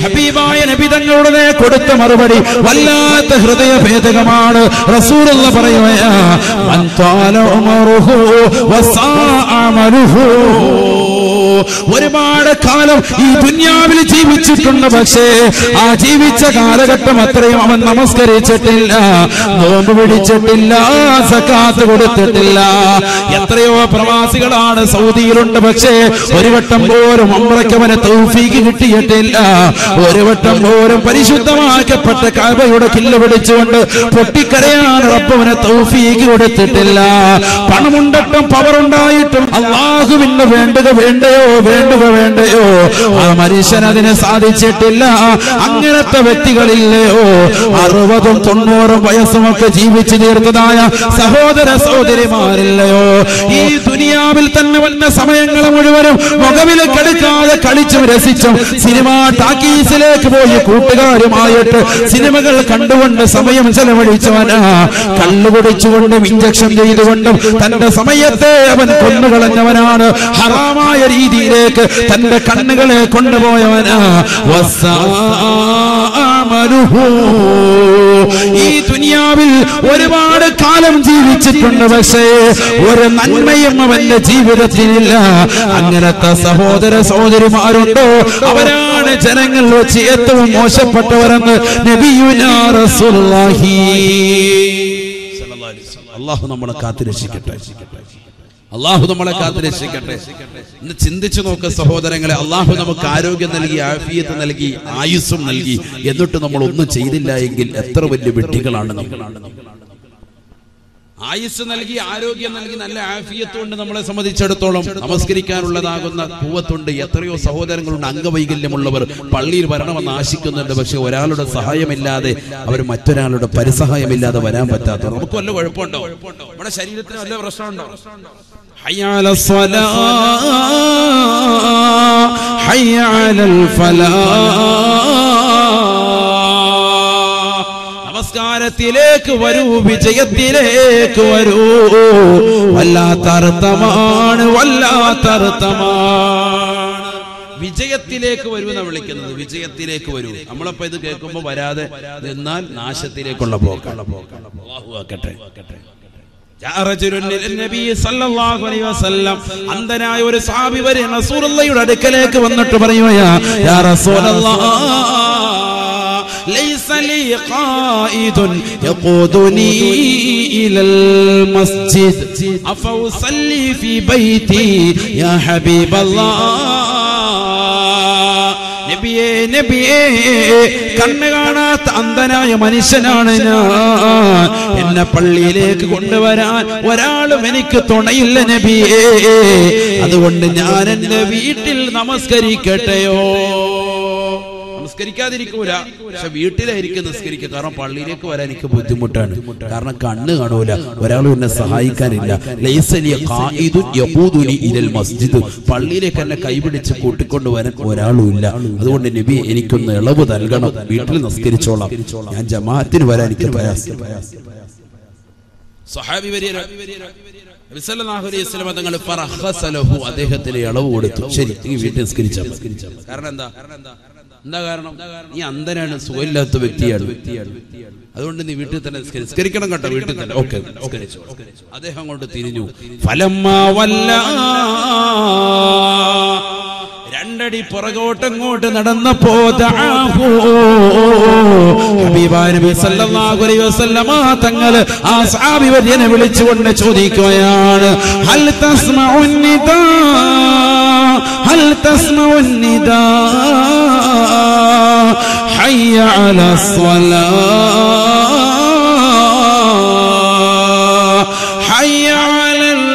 ഹബീബായ നബി തങ്ങളുടെ കൊടുത്ത മറുപടി വല്ലാത്ത ഹൃദയഭേദകമാണ്. റസൂലുള്ളാഹി പറയുകയാ മൻ ത്വാല ഉമറുഹു വസാഅ അമലുഹു. ഒരുപാട് കാലം ഈ ദുനിയാവിൽ ജീവിച്ചിട്ടുണ്ട്, പക്ഷേ ആ ജീവിച്ച കാലഘട്ടം അത്രയും അവൻ നമസ്കരിച്ചിട്ടില്ല, നോമ്പ് പിടിച്ചിട്ടില്ല, സക്കാത്ത് കൊടുത്തിട്ടില്ല. എത്രയോ പ്രവാസികളാണ് സൗദിയിലുണ്ട്, പക്ഷേ ഒരു വട്ടം പോലും ഉംറയ്ക്ക് അവന് തൗഫീഖ് കിട്ടിയിട്ടില്ല. ഒരു വട്ടം പോലും പരിശുദ്ധമാക്കപ്പെട്ട കഅബയുടെ കില്ല പിടിച്ചുകൊണ്ട് പൊട്ടിക്കരയാൻ റബ്ബവന് തൗഫീഖ് കൊടുത്തിട്ടില്ല. പണമുണ്ടിട്ടും പവറുണ്ടായിട്ടും അല്ലാഹുവിന് വേണ്ടയോ ആ മനുഷ്യൻ അതിനെ സാധിച്ചിട്ടില്ല. അങ്ങനത്തെ വ്യക്തികളില്ലയോ 60ഉം 90ഉം വയസ്സുമൊക്കെ ജീവിച്ചു തീർത്തതായ സഹോദര സഹോദരിമാരില്ലയോ? ഈ ദുനിയാവിൽ തന്നെ വന്ന സമയങ്ങൾ മുഴുവനും മുഖവിൽ കെടുക്കാതെ കളിച്ചും രസിച്ചും സിനിമാ ടാക്കീസിലേക്ക് പോയി കൂട്ടുകാരുമായിട്ട് സിനിമകൾ കണ്ടുകൊണ്ട് സമയം ചെലവഴിച്ചവനാ. കള്ളുകുടിച്ചുകൊണ്ടും ഇഞ്ചക്ഷൻ ചെയ്തുകൊണ്ടും തന്റെ സമയത്തെ അവൻ കൊന്നുകളഞ്ഞവനാണ്. ഹറാമായ രീതിയിലേക്ക് തന്റെ കണ്ണുകളെ കൊണ്ടുപോയവനാ. ഈ ദുനിയാവിൽ ഒരുപാട് കാലം ജീവിച്ചിട്ടുണ്ട്, പക്ഷേ ഒരു നന്മയും അവന്റെ ജീവിതത്തിലില്ല. അങ്ങനത്തെ സഹോദര സഹോദരിമാരുണ്ടോ? അവരാണ് ജനങ്ങൾ വെച്ച് ഏറ്റവും മോശപ്പെട്ടവരെന്ന് നബിയുനാ റസൂലുള്ളാഹി. അല്ലാഹു നമ്മളെ കാത്തുരക്ഷിക്കട്ടെ. അല്ലാഹു നമ്മളെ കാത്തുരക്ഷിക്കട്ടെ. ഇന്ന് ചിന്തിച്ചു നോക്ക് സഹോദരങ്ങളെ, അല്ലാഹു നമുക്ക് ആരോഗ്യം നൽകി, ആഫിയത്ത് നൽകി, ആയുസ്സും നൽകി, എന്നിട്ട് നമ്മൾ ഒന്നും ചെയ്തില്ല എങ്കിൽ എത്ര വലിയ വെട്ടികളാണ് നമ്മൾ. ആയുസ് നൽകി, ആരോഗ്യം നൽകി, നല്ല ആഫിയത്തുണ്ട് നമ്മളെ സംബന്ധിച്ചിടത്തോളം. നമസ്കരിക്കാനുള്ളതാകുന്ന ഖുവത്തുണ്ട്. എത്രയോ സഹോദരങ്ങളുണ്ട് അംഗവൈകല്യമുള്ളവർ പള്ളിയിൽ വരണമെന്ന് ആശിക്കുന്നുണ്ട്, പക്ഷെ ഒരാളുടെ സഹായമില്ലാതെ, അവർ മറ്റൊരാളുടെ പരിസഹായമില്ലാതെ വരാൻ പറ്റാത്തവർ. നമുക്ക് വല്ല കുഴപ്പമുണ്ടോ? നമ്മുടെ ശരീരത്തിന് വല്ല പ്രശ്നമുണ്ടോ? ഹയ്യ അലസ് സ്വലാ ഹയ്യ അലൽ ഫലാഹ്. നമസ്കാരത്തിലേക്ക് വരൂ, വിജയത്തിലേക്ക് വരൂ. വല്ലാത്തർത്ഥമാണ്, വല്ലാത്തർത്ഥമാണ്. വിജയത്തിലേക്ക് വരൂ എന്നാണ് വിളിക്കുന്നത്. വിജയത്തിലേക്ക് വരൂ. നമ്മളപ്പോ ഇത് കേൾക്കുമ്പോ വരാതെ നിന്നാൽ നാശത്തിലേക്കുള്ള പോക്കാണ്. അല്ലാഹു ആക്കട്ടെ. അന്ധനായ ഒരു സഹാബി വരെ റസൂലുള്ളാഹിയുടെ അടുക്കലേക്ക് വന്നിട്ട് പറയുകയാ, യാ റസൂലല്ലാഹ് ലൈസ ലീ ഖായിദുൻ യഖൂദുനി ഇലൽ മസ്ജിദ് അഫഉസല്ലി ഫീ ബൈതി യാ ഹബീബല്ലാഹ്. നബിയേ, നബിയേ, കണ്ണ് കാണാത്ത അന്ധനായ മനുഷ്യനാണ് ഞാൻ. എന്നെ പള്ളിയിലേക്ക് കൊണ്ടുവരാൻ ഒരാളും എനിക്ക് തുണയില്ല നബിയേ. അതുകൊണ്ട് ഞാൻ എന്റെ വീട്ടിൽ നമസ്കരിക്കട്ടെയോ? നമസ്കരിക്കാതിരിക്കൂല, പക്ഷെ വീട്ടിലായിരിക്കും നിസ്കരിക്കുക. കാരണം പള്ളിയിലേക്ക് വരാൻ എനിക്ക് ബുദ്ധിമുട്ടാണ്. കാരണം കണ്ണ് കാണൂല, ഒരാളും എന്നെ സഹായിക്കാനില്ല. ലൈസലി ഖായിദുൻ യഖൂദുനി ഇലൽ മസ്ജിദ്. പള്ളിയിലേക്ക് എന്നെ കൈപിടിച്ച് കൂട്ടിക്കൊണ്ടുവരാൻ ഒരാളും ഇല്ല. അതുകൊണ്ട് നബി എനിക്കൊന്ന് ഇളവ് നൽകണം, വീട്ടിൽ നിസ്കരിച്ചോളാം, ഞാൻ ജമാഅത്തിന് വരാൻ എനിക്ക് പ്രയാസം. സ്വഹാബി നബി സല്ലല്ലാഹു അലൈഹി വസല്ലം തങ്ങൾ ഫറഖസ ലഹു, അദ്ദേഹത്തിന് ഇളവ് കൊടുത്തു. ശരി, നീ വീട്ടിൽ നിസ്കരിച്ചാൽ. കാരണം എന്താ കാരണം? നീ അന്ധനാണ്, സുഖമില്ലാത്ത വ്യക്തിയാണ്, അതുകൊണ്ട് നീ വീട്ടിൽ തന്നെ നിസ്കരിക്കണം കേട്ടോ, വീട്ടിൽ തന്നെ. ഓക്കെ, അദ്ദേഹം കൊണ്ട് തിരിഞ്ഞു. ഫലമ്മാ വല്ല, രണ്ടടി പുറകോട്ടങ്ങോട്ട് നടന്നപ്പോ ഹബീബായ നബി സല്ലല്ലാഹു അലൈഹി വസല്ലമ തങ്ങള് ആ സഹാബി വര്യനെ വിളിച്ചുകൊണ്ട് ചോദിക്കുകയാണ്, ഹൽ തസ്മഉൻ നിദാ, ഹൽ തസ്മഉൻ നിദാ ഹയ്യ അലസ് സ്വലാഹ് ഹയ്യ അലൽ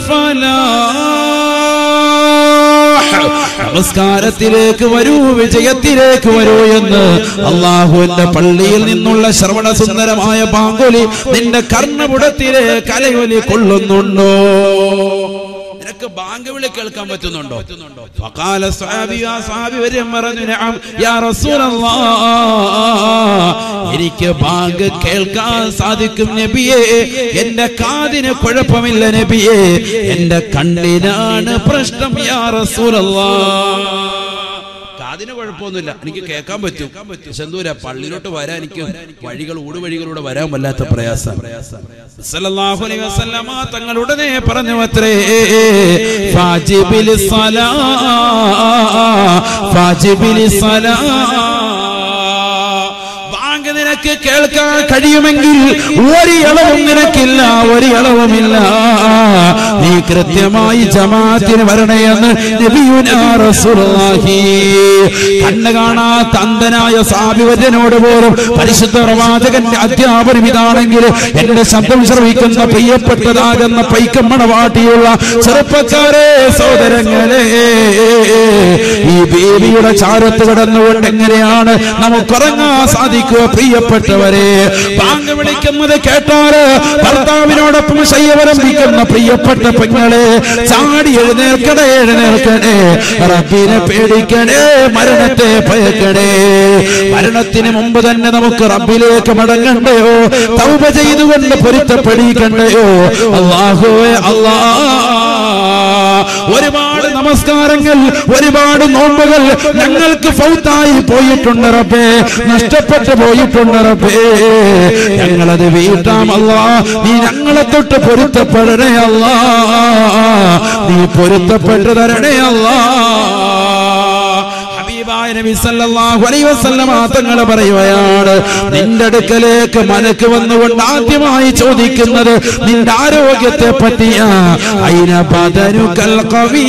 ഫലാഹ്. നമസ്കാരത്തിലേക്ക് വരൂ, വിജയത്തിലേക്ക് വരൂ എന്ന് അല്ലാഹുവിന്റെ പള്ളിയിൽ നിന്നുള്ള ശ്രവണ സുന്ദരമായ ബാങ്കുലി നിന്റെ കർണപുടത്തിലെ കലയൊലി കൊള്ളുന്നുണ്ടോ? നിനക്ക് ബാങ്ക് വിളി കേൾക്കാൻ പറ്റുന്നുണ്ടോ? ഫഖാല സ്വഹാബി, ആ സ്വഹാബി വരും പറഞ്ഞു, നഅം യാ റസൂലല്ലാഹ്, എനിക്ക് ബാങ്ക് കേൾക്കാൻ സാധിക്കും നബിയേ. എന്റെ കാതിന് കുഴപ്പമില്ല നബിയേ, എന്റെ കണ്ണിനാണ് പ്രശ്നം യാ റസൂലല്ലാഹ്. അതിന് കുഴപ്പമൊന്നുമില്ല, എനിക്ക് കേൾക്കാൻ പറ്റും. പക്ഷെ എന്തൂരാ പള്ളിയിലോട്ട് വരാൻ എനിക്ക് ഊടുവഴികളിലൂടെ വരാൻ വല്ലാത്ത പ്രയാസം. സല്ലല്ലാഹു അലൈഹി വസല്ലമ തങ്ങൾ ഉടനെ പറഞ്ഞു അത്രേ, ഫാജിബിൽ സലാ ഫാജിബിൽ സലാ, നിനക്ക് കേൾക്കാൻ കഴിയുമെങ്കിൽ ഒരു ഇളവും നിനക്കില്ല, ഒരു ഇളവുമില്ല. നീ കൃത്യമായി ജമാഅത്തിന് വരണേയെന്ന് നബിയുനാ റസൂലുള്ളാഹി. കണ്ണ് കാണാത്ത അന്ധനായ സാബിവര്യനോട് പോലും പരിശുദ്ധ പ്രവാചകന്റെ അധ്യാപനം ഇതാണെങ്കിൽ എന്റെ ശബ്ദം ശ്രവിക്കുന്ന പ്രിയപ്പെട്ടതാകുന്ന പൈക്കമ്മണവാട്ടിയുള്ള ചെറുപ്പക്കാരെ, സഹോദരങ്ങളെ, ഈ ബേബിയുടെ ചാരത്ത് കിടന്നുകൊണ്ട് എങ്ങനെയാണ് നമുക്കുറങ്ങാൻ സാധിക്കുക? പ്രിയപ്പെട്ടവരെ, ബാങ്ക് വിളിക്കുന്നത് കേട്ടാല് ഭർത്താവിനോടൊപ്പം ശയ്യവരംഭിക്കുന്ന പ്രിയപ്പെട്ട പെങ്ങളെ, ചാടി എഴുന്നേൽക്കണേ, എഴുന്നേൽക്കണേ, റബ്ബിനെ പേടിക്കണേ, മരണത്തെ ഭയക്കണേ. മരണത്തിന് മുമ്പ് തന്നെ നമുക്ക് റബ്ബിലേക്ക് മടങ്ങണ്ടയോ? തൗബ ചെയ്തുകൊണ്ട് പൊരുത്തപ്പെടിക്കണ്ടയോ? അല്ലാഹുവേ അല്ലാ, ഒരുപാട് നമസ്കാരങ്ങൾ, ഒരുപാട് നോമ്പുകൾ ഞങ്ങൾക്ക് ഫൗത്തായി പോയിട്ടുണ്ട് റബ്ബേ, നഷ്ടപ്പെട്ടു പോയിട്ടുണ്ട് റബ്ബേ. ഞങ്ങളത് വീട്ടാം അല്ലാ. നീ ഞങ്ങളെ തൊട്ട് പൊരുത്തപ്പെടണേ അല്ലാ, നീ പൊരുത്തപ്പെട്ടു തരണേ അല്ലാ. നബി സല്ലല്ലാഹു അലൈഹി വസല്ലമ തങ്ങൾ പറയുകയാണ്, നിന്റെ അടുക്കലേക്ക് മലക്ക് വന്നുകൊണ്ട് ആദ്യമായി ചോദിക്കുന്നത് നിന്റെ ആരോഗ്യത്തെ പറ്റിയാ. ഐന ബദനുകൽ ഖവി,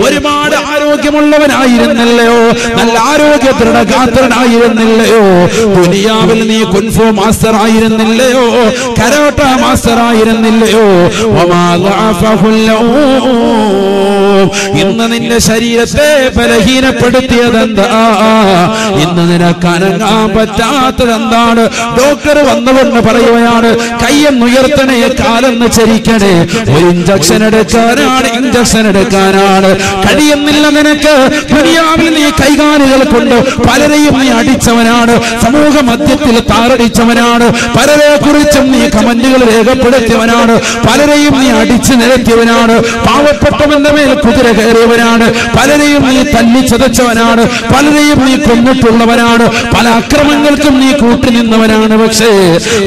ഒരുപാട് ആരോഗ്യമുള്ളവനായിരുന്നല്ലയോ, നല്ല ആരോഗ്യ ദൃഢഗാത്രനായിരുന്നില്ലയോ, ദുനിയാവിൽ നീ കുൻഫു മാസ്റ്റർ ആയിരുന്നില്ലയോ, കരാട്ട മാസ്റ്റർ ആയിരുന്നില്ലയോ, വമാ ദഅഫഹുൽ ഇന്ന് നിന്റെ ശരീരത്തെ ബലഹീനപ്പെടുത്തിയതെന്താ? ഇന്ന് നിനക്ക് അനങ്ങാൻ പറ്റാത്തതെന്താണ്? ഡോക്ടർ വന്നുകൊണ്ട് പറയുകയാണ്, കയ്യെന്നുയർത്തണേ, കാലെന്ന് ചരിക്കണേ, ഒരു ഇഞ്ചക്ഷൻ എടുക്കാനാണ്, ഇഞ്ചക്ഷൻ എടുക്കാനാണ്. കഴിയുന്നില്ല നിനക്ക്. ദുനിയാവിൽ നീ കൈകാലുകൾ കൊണ്ട് പലരെയും നീ അടിച്ചവനാണ്, സമൂഹ മധ്യത്തിൽ താറടിച്ചവനാണ്, പലരെ കുറിച്ചും നീ കമന്റുകൾ രേഖപ്പെടുത്തിയവനാണ്, പലരെയും നീ അടിച്ചു നിരത്തിയവനാണ്, പാവപ്പെട്ടവന്റെ മേൽ കുതിര കയറിയവനാണ്, പലരെയും നീ തല്ലിച്ചതച്ചവനാണ്, പലരെയും നീ കൊന്നിട്ടുള്ളവനാണ്, പല അക്രമങ്ങൾക്കും നീ കൂട്ടുനിന്നവനാണ്. പക്ഷേ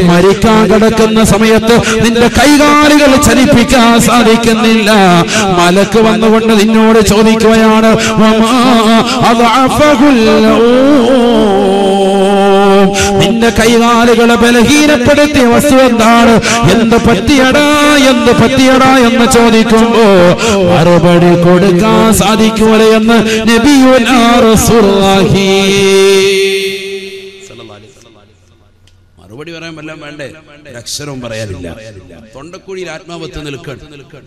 മരിക്കാൻ കിടക്കുന്ന സമയത്ത് നിന്റെ കൈകാലുകൾ ചലിപ്പിക്കാൻ സാധിക്കുന്നില്ല. മലക്ക് വന്നുകൊണ്ട് നിന്നോട് ചോദിക്കുകയാണ്, നിന്റെ കൈകാലുകളെ ബലഹീനപ്പെടുത്തിയ വസ്തു എന്താണ്? എന്ത് പറ്റിയടാ, എന്ത് പറ്റിയടാ എന്ന് ചോദിക്കുമ്പോ മറുപടി കൊടുക്കാൻ സാധിക്കൂല എന്ന് നബിയുനാ റസൂലുള്ളാഹി. മറുപടി പറയാൻ വല്ലതും വേണ്ടേ? അക്ഷരവും പറയാനില്ല. തൊണ്ടക്കുഴിയിൽ ആത്മാവത്ത് നിൽക്കണം.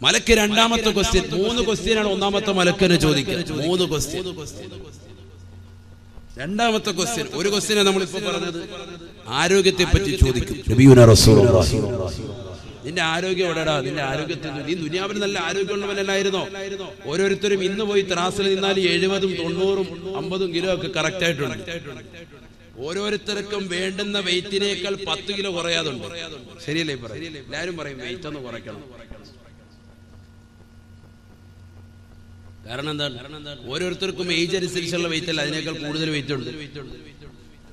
മലക്ക് രണ്ടാമത്തെ ക്വസ്റ്റ്യൻ, 3 ക്വസ്റ്റ്യനാണ് ഒന്നാമത്തെ മലക്കിനെ ചോദിക്കുക. 3 ക്വസ്റ്റ്യൻ. രണ്ടാമത്തെ ക്വസ്റ്റ്യൻ, ഒരു ക്വസ്റ്റ്യനെ നമ്മളിപ്പോ പറഞ്ഞത് ആരോഗ്യത്തെ പറ്റി ചോദിക്കും നബിയുനാ റസൂലുള്ളാഹി. നിന്റെ ആരോഗ്യം എവിടെടാ? നിന്റെ ആരോഗ്യത്തിൽ നീ ദുനിയാവിൽ നല്ല ആരോഗ്യമുള്ളവനല്ലായിരുന്നോ? ഓരോരുത്തരും ഇന്ന് പോയി ത്രാസിൽ നിന്നാൽ 70, 90, 50 കിലോ ഒക്കെ കറക്റ്റ് ആയിട്ടുണ്ട്. ഓരോരുത്തർക്കും വേണ്ടുന്ന വെയിറ്റിനേക്കാൾ 10 കിലോ കുറയാതുണ്ട്. ശരിയല്ലേ? എല്ലാരും പറയും വെയിറ്റ് ഒന്ന് കുറയ്ക്കണം. കാരണം എന്താണ്? ഓരോരുത്തർക്കും ഏജ് അനുസരിച്ചുള്ള വെയിറ്റ് അല്ല, അതിനേക്കാൾ കൂടുതൽ വെയിറ്റ് ഉണ്ട്.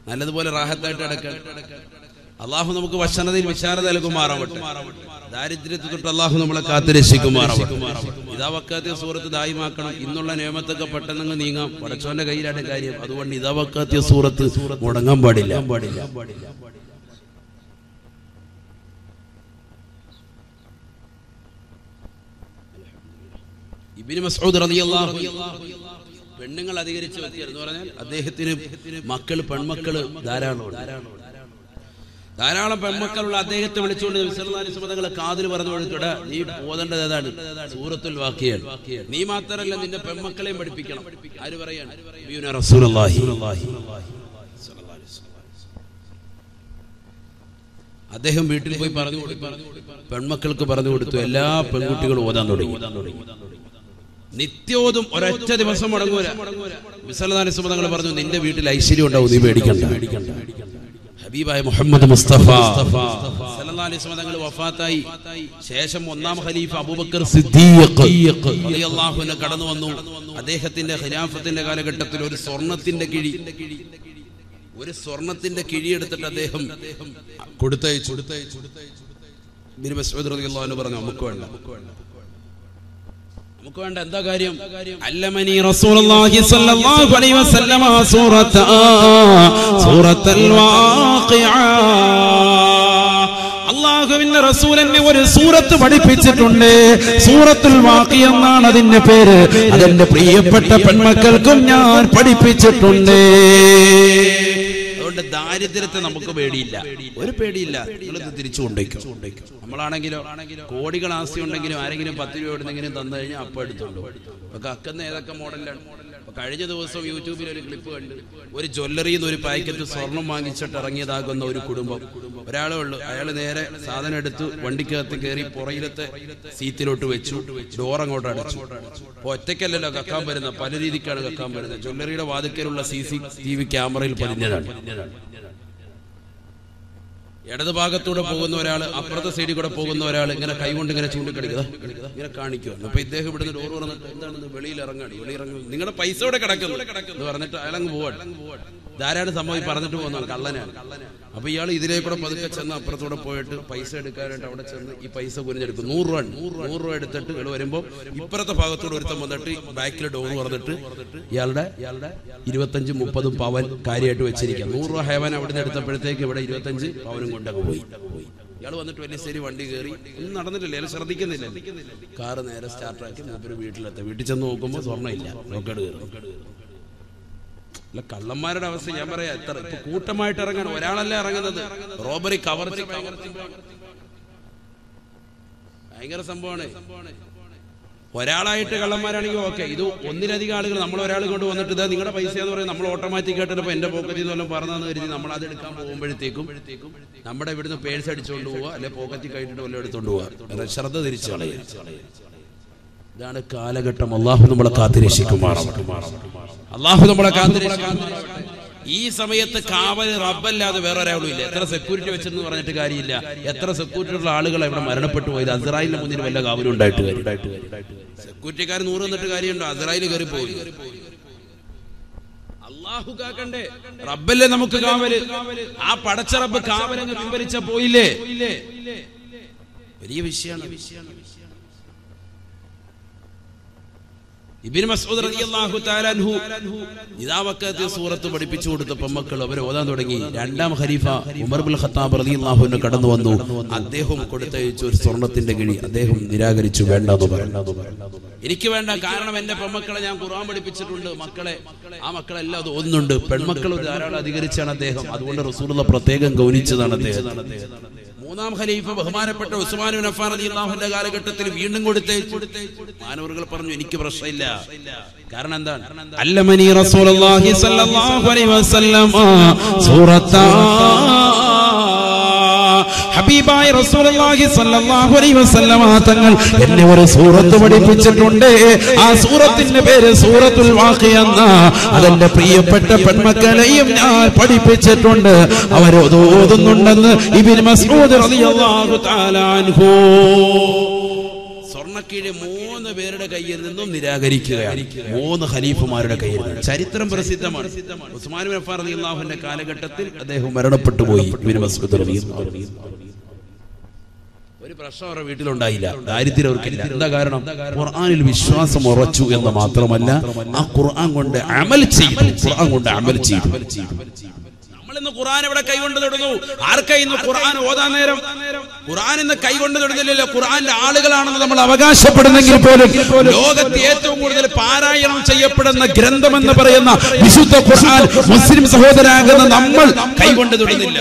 നല്ലതുപോലെ റാഹത്തായിട്ട് അടക്കാൻ അള്ളാഹു നമുക്ക് ഭക്ഷണത്തിൽ വിശാലത നൽകുമാറാവട്ടെ. ദാരിദ്ര്യത്തെ തൊട്ട് അള്ളാഹു നമ്മളെ കാത്തുരക്ഷിക്കുമാറാവട്ടെ. ഇതാ വക്കാത്തിയ സൂറത്ത് ദായിമാക്കണം. ഇന്നുള്ള നിയമത്തൊക്കെ പെട്ടെന്ന് നീങ്ങാം. പടച്ചോന്റെ കയ്യിലാണ് കാര്യം. അതുകൊണ്ട് ഇതാ വക്കാത്തിയ സൂറത്ത് മുടങ്ങാൻ പാടില്ല. ഇബ്നു മസ്ഊദ് റളിയല്ലാഹു അൻഹു പെണ്ണുങ്ങൾ അധികരിച്ച വ്യക്തിയെന്ന് പറഞ്ഞാൽ അദ്ദേഹത്തിന് പെൺമക്കള് ധാരാളം പെൺമക്കളുള്ള അദ്ദേഹത്തെ വിളിച്ചുകൊണ്ട് നബി സല്ലല്ലാഹു അലൈഹി വസല്ലം തങ്ങളെ കാതിൽ പറഞ്ഞു കൊടുക്കടാ, നീ ഓതേണ്ടത് ഏതാണ്? സൂറത്തുൽ വാഖിയ. നീ മാത്രമല്ല നിന്റെ പെൺമക്കളെയും പഠിപ്പിക്കണം. ആര് പറയാണ്? നബിയുനാ റസൂലുള്ളാഹി. അദ്ദേഹം വീട്ടിൽ പോയി പറഞ്ഞു കൊടുത്തു, പെൺമക്കൾക്ക് പറഞ്ഞു കൊടുത്തു. എല്ലാ പെൺകുട്ടികളും ഓതാൻ തുടങ്ങി. നിത്യോതും ഒരൊറ്റ ദിവസം മുടങ്ങൂല. നബി സല്ലല്ലാഹു അലൈഹി വസല്ലം തങ്ങൾ പറഞ്ഞു, നിന്റെ വീട്ടിൽ ഐശ്വര്യം ഉണ്ടാവും, നീ പേടിക്കണ്ട. ഹബീബായ മുഹമ്മദ് മുസ്തഫ സല്ലല്ലാഹു അലൈഹി വസല്ലം തങ്ങൾ വഫാത്തായി ശേഷം ഒന്നാം ഖലീഫ അബൂബക്കർ സിദ്ദീഖ് റളിയല്ലാഹു അൻഹു കടന്നു വന്നു. അദ്ദേഹത്തിന്റെ ഖിലാഫത്തിന്റെ കാലഘട്ടത്തിൽ ഒരു സ്വർണത്തിന്റെ കിഴി എടുത്തിട്ട് അദ്ദേഹം കൊടുത്തയച്ചു. ഇബ്നു മസ്ഊദ് റളിയല്ലാഹു അൻഹു പറഞ്ഞു, നമുക്ക് വേണ്ട. എന്താ കാര്യം? അല്ലമനി റസൂലുള്ളാഹി സ്വല്ലല്ലാഹു അലൈഹി വസല്ലം സൂറത്തുൽ വാഖിഅ. അല്ലാഹുവിന്റെ റസൂൽ എന്നെ ഒരു സൂറത്ത് പഠിപ്പിച്ചിട്ടുണ്ട്. സൂറത്തുൽ വാഖിഅ എന്നാണ് അതിന്റെ പേര്. അതെന്റെ പ്രിയപ്പെട്ട പെൺമക്കൾക്കും ഞാൻ പഠിപ്പിച്ചിട്ടുണ്ട്. അതുകൊണ്ട് ദാരിദ്ര്യത്തെ നമുക്ക് പേടിയില്ല, ഒരു പേടിയില്ല. നിങ്ങളിത് തിരിച്ചു കൊണ്ടേക്കും. നമ്മളാണെങ്കിലോ കോടികൾ ആസ്തി ഉണ്ടെങ്കിലും ആരെങ്കിലും 10 രൂപ എവിടുന്നെങ്കിലും തന്നു കഴിഞ്ഞാൽ അപ്പം എടുത്തോണ്ടോ. അപ്പൊ കക്കുന്ന ഏതൊക്കെ മോഡലാണ്. കഴിഞ്ഞ ദിവസം യൂട്യൂബിൽ ഒരു ക്ലിപ്പ് കണ്ട്, ഒരു ജ്വല്ലറിയിൽ നിന്ന് ഒരു പാക്കറ്റ് സ്വർണം വാങ്ങിച്ചിട്ട് ഇറങ്ങിയതാകുന്ന ഒരു കുടുംബം. ഒരാളേ ഉള്ളൂ. അയാൾ നേരെ സാധനം എടുത്തു വണ്ടിക്കകത്ത് കയറി പുറയിലത്തെ സീറ്റിലോട്ട് വെച്ചു, ഡോർ അങ്ങോട്ട് അടച്ചു. അപ്പൊ ഒറ്റയ്ക്കല്ലല്ലോ കക്കാൻ വരുന്നത്, പല രീതിക്കാണ് കക്കാൻ വരുന്നത്. ജ്വല്ലറിയുടെ വാതിക്കലുള്ള CCTV ക്യാമറയിൽ പതിഞ്ഞതാണ്. ഇടത് ഭാഗത്തൂടെ പോകുന്ന ഒരാൾ, അപ്പുറത്തെ സൈഡിൽ കൂടെ പോകുന്ന ഒരാൾ ഇങ്ങനെ കൈകൊണ്ട് ഇങ്ങനെ ചൂണ്ടിക്കടിക്കുക, ഇങ്ങനെ കാണിക്കുകയാണ്. അപ്പൊ ഇദ്ദേഹം ഇവിടുന്ന് ഡോർ തുറന്നിട്ട് എന്താണെന്ന് വെളിയിൽ ഇറങ്ങി നിങ്ങളുടെ പൈസ ഇവിടെ കിടക്കുന്നു എന്ന് പറഞ്ഞിട്ട് അയാളങ്ങ് പോവാണ്. ധാരാളം സംഭവം പറഞ്ഞിട്ട് പോകുന്നതാണ്, കള്ളനാണ്. അപ്പൊ ഇയാൾ ഇതിലേക്കൂടെ പതുക്കെ ചെന്ന് അപ്പുറത്തൂടെ പോയിട്ട് പൈസ എടുക്കാനായിട്ട് അവിടെ ചെന്ന് ഈ പൈസ കുനിഞ്ഞെടുക്കും. 100 രൂപ എടുത്തിട്ട് ഇയാൾ വരുമ്പോൾ ഇപ്പുറത്തെ ഭാഗത്തൂടെ ഒരുത്തം വന്നിട്ട് ബാക്കിൽ ഡോർ തുറന്നിട്ട് ഇയാളുടെ 25-30 പവൻ കാര്യമായിട്ട് വെച്ചിരിക്കാം. 100 രൂപ ഹേവൻ അവിടെ നിന്ന് എടുത്തപ്പോഴത്തേക്ക് ഇവിടെ 25 പവനും കൊണ്ടൊക്കെ പോയി. ഇയാൾ വന്നിട്ട് വലിയ ശരി വണ്ടി കയറി, ഒന്നും നടന്നിട്ടില്ല, അയാൾ ശ്രദ്ധിക്കുന്നില്ല. കാറ് നേരെ സ്റ്റാർട്ടാക്കി മൂപ്പര് വീട്ടിലെത്താം. വീട്ടിൽ ചെന്ന് നോക്കുമ്പോൾ സ്വർണ്ണം ഇല്ല, റോക്കറ്റ് കയറി. അല്ല, കള്ളന്മാരുടെ അവസ്ഥ ഞാൻ പറയാം. എത്ര ഇപ്പൊ കൂട്ടമായിട്ട് ഇറങ്ങണം, ഒരാളല്ല ഇറങ്ങുന്നത്. റോബറി, കവർച്ച ഭയങ്കര സംഭവമാണ്. ഒരാളായിട്ട് കള്ളന്മാരാണെങ്കിൽ ഓക്കെ. ഇത് ഒന്നിലധികം ആളുകൾ, നമ്മൾ ഒരാൾ കൊണ്ട് വന്നിട്ട് ഇതാ നിങ്ങളുടെ പൈസ എന്ന് പറയും. നമ്മൾ ഓട്ടോമാറ്റിക് ആയിട്ട് ഇപ്പൊ എന്റെ പോക്കറ്റിൽ നിന്ന് വല്ലതും പറഞ്ഞതെന്ന് കരുതി നമ്മൾ അത് എടുക്കാൻ പോകുമ്പോഴത്തേക്കും നമ്മുടെ ഇവിടുന്ന് പേഴ്സ് അടിച്ചുകൊണ്ട് പോവുക, അല്ലെ പോക്കറ്റിൽ കഴിഞ്ഞിട്ട് വല്ലതും എടുത്തോണ്ട് പോവുക. ശ്രദ്ധ തിരിച്ചു കളയുക. ഇതാണ് കാലഘട്ടം. അള്ളാഹു നമ്മളെ കാത്തിരക്ഷിക്കുമാറാവട്ടെ. അള്ളാഹു നമ്മളെ കാത്തിരക്ഷിക്കുമാറാവട്ടെ. ഈ സമയത്ത് കാവൽ റബ്ബല്ലാതെ വേറെ ഒരാളും ഇല്ല. എത്ര സെക്യൂരിറ്റി വെച്ചെന്ന് പറഞ്ഞിട്ട് കാര്യമില്ല. എത്ര സെക്യൂരിറ്റി ഉള്ള ആളുകൾ ഇവിടെ മരണപ്പെട്ടു പോയത്. അസ്രായേലിന്റെ മുന്നിൽ വല്ല കാവലും ഉണ്ടായിട്ട് സെക്യൂരിറ്റിക്കാർ 100 എന്നിട്ട് കാര്യമുണ്ടോ? അസ്രായേൽ കയറി പോയി. അള്ളാഹു കാക്കണ്ടേ? റബ്ബല്ലേ നമുക്ക് കാവല്. ആ പടച്ച റബ്ബ് കാവലങ്ങ് വിവരിച്ച പോയില്ലേ? വലിയ വിഷയമാണ്. ഇബ്നു മസ്ഊദ് റളിയല്ലാഹു തആല അൻഹു ഇദാ വഖഅത്തി സൂറത്ത് പഠിപ്പിച്ചു കൊടുത്തപ്പോൾ മക്കൾ അവർ ഓതാൻ തുടങ്ങി. രണ്ടാം ഖലീഫ ഉമർ ഇബ്നുൽ ഖത്താബ് റളിയല്ലാഹു അൻഹു കടന്നു വന്നു. അദ്ദേഹം കൊടുത്തയച്ച ഒരു സ്വർണത്തിന്റെ കിഴി അദ്ദേഹം നിരാകരിച്ചു. വേണ്ടെന്ന് പറഞ്ഞു. എനിക്ക് വേണ്ട, കാരണം എന്റെ പെൺമക്കളെ ഞാൻ ഖുർആൻ പഠിപ്പിച്ചിട്ടുണ്ട്. ആ മക്കളെല്ലാം അത് ഓതുന്നുണ്ട്. പെൺമക്കൾ ധാരാളം അധികരിച്ചാണ് അദ്ദേഹം. അതുകൊണ്ട് റസൂലുള്ളാഹി പ്രത്യേകം ഗൗനിച്ചതാണ് അദ്ദേഹം. മൂന്നാം ഖലീഫ ബഹുമാനപ്പെട്ട ഉസ്മാൻ ഇബ്നു അഫ്ഫാൻ റളിയല്ലാഹു അൻഹുവിന്റെ കാലഘട്ടത്തിൽ വീണ്ടും കൊടുത്തയച്ചു. മാനവറുകൾ പറഞ്ഞു, എനിക്ക് പ്രശ്നമില്ല. കാരണം എന്താണ്? അല്ലമനി റസൂലുള്ളാഹി സ്വല്ലല്ലാഹു അലൈഹി വസല്ലം സൂറത്താ. ഹബീബായ റസൂലുള്ളാഹി സ്വല്ലല്ലാഹു അലൈഹി വസല്ലം തങ്ങൾ എന്നെ ഒരു സൂറത്ത് പഠിപ്പിച്ചിട്ടുണ്ട്. ആ സൂറത്തിന്റെ പേര് സൂറത്തുൽ വാഖിഅ എന്ന. അതെന്റെ പ്രിയപ്പെട്ട പെൺമക്കളെയും ഞാൻ പഠിപ്പിച്ചിട്ടുണ്ട്. അവർ ഓതുന്നുണ്ടെന്ന് ഇബ്നു മസ്ഊദ് റളിയല്ലാഹു തആല അൻഹു. സ്വർണ്ണക്കിഴി 3 പേരുടെ കയ്യിൽ നിന്നും നിരാകരിക്കുകയാണ്. 3 ഖലീഫമാരുടെ കയ്യിൽ നിന്ന്. ചരിത്രം പ്രസിദ്ധമാണ്. ഉസ്മാൻ ഇബ്നു അഫ്ഫാൻ റളിയല്ലാഹു അൻഹുവിന്റെ കാലഘട്ടത്തിൽ അദ്ദേഹം മരണപ്പെട്ടു പോയി. ഇബ്നു മസ്ഊദ് റളിയല്ലാഹു അൻഹു. ഒരു പ്രശ്നം അവരുടെ വീട്ടിലുണ്ടായില്ല, ദാരിദ്ര്യം അവർക്കില്ല. എന്താ കാരണം? ഖുർആനിൽ വിശ്വാസം ഉറച്ചു എന്ന് മാത്രമല്ല, ആ ഖുർആൻ കൊണ്ട് അമൽ ചെയ്തു. നമ്മളിന്ന് ഖുർആൻ ഇവിടെ കൈകൊണ്ട് തൊടുന്നു. ആർക്കൈന്ന് ഖുർആൻ ഓതാൻ നേരം? ഖുർആൻ ഇന്ന് കൈകൊണ്ട് തൊടുന്നില്ലല്ലോ. ഖുർആനിലെ ആളുകളാണെന്ന് നമ്മൾ അവകാശപ്പെടുന്നെങ്കിൽ പോലും ലോകത്ത് ഏറ്റവും കൂടുതൽ പാരായണം ചെയ്യപ്പെടുന്ന ഗ്രന്ഥമെന്ന് പറയുന്ന വിശുദ്ധ ഖുർആൻ മുസ്ലിം സഹോദരാകുന്ന നമ്മൾ കൈകൊണ്ട് തൊടുന്നില്ല.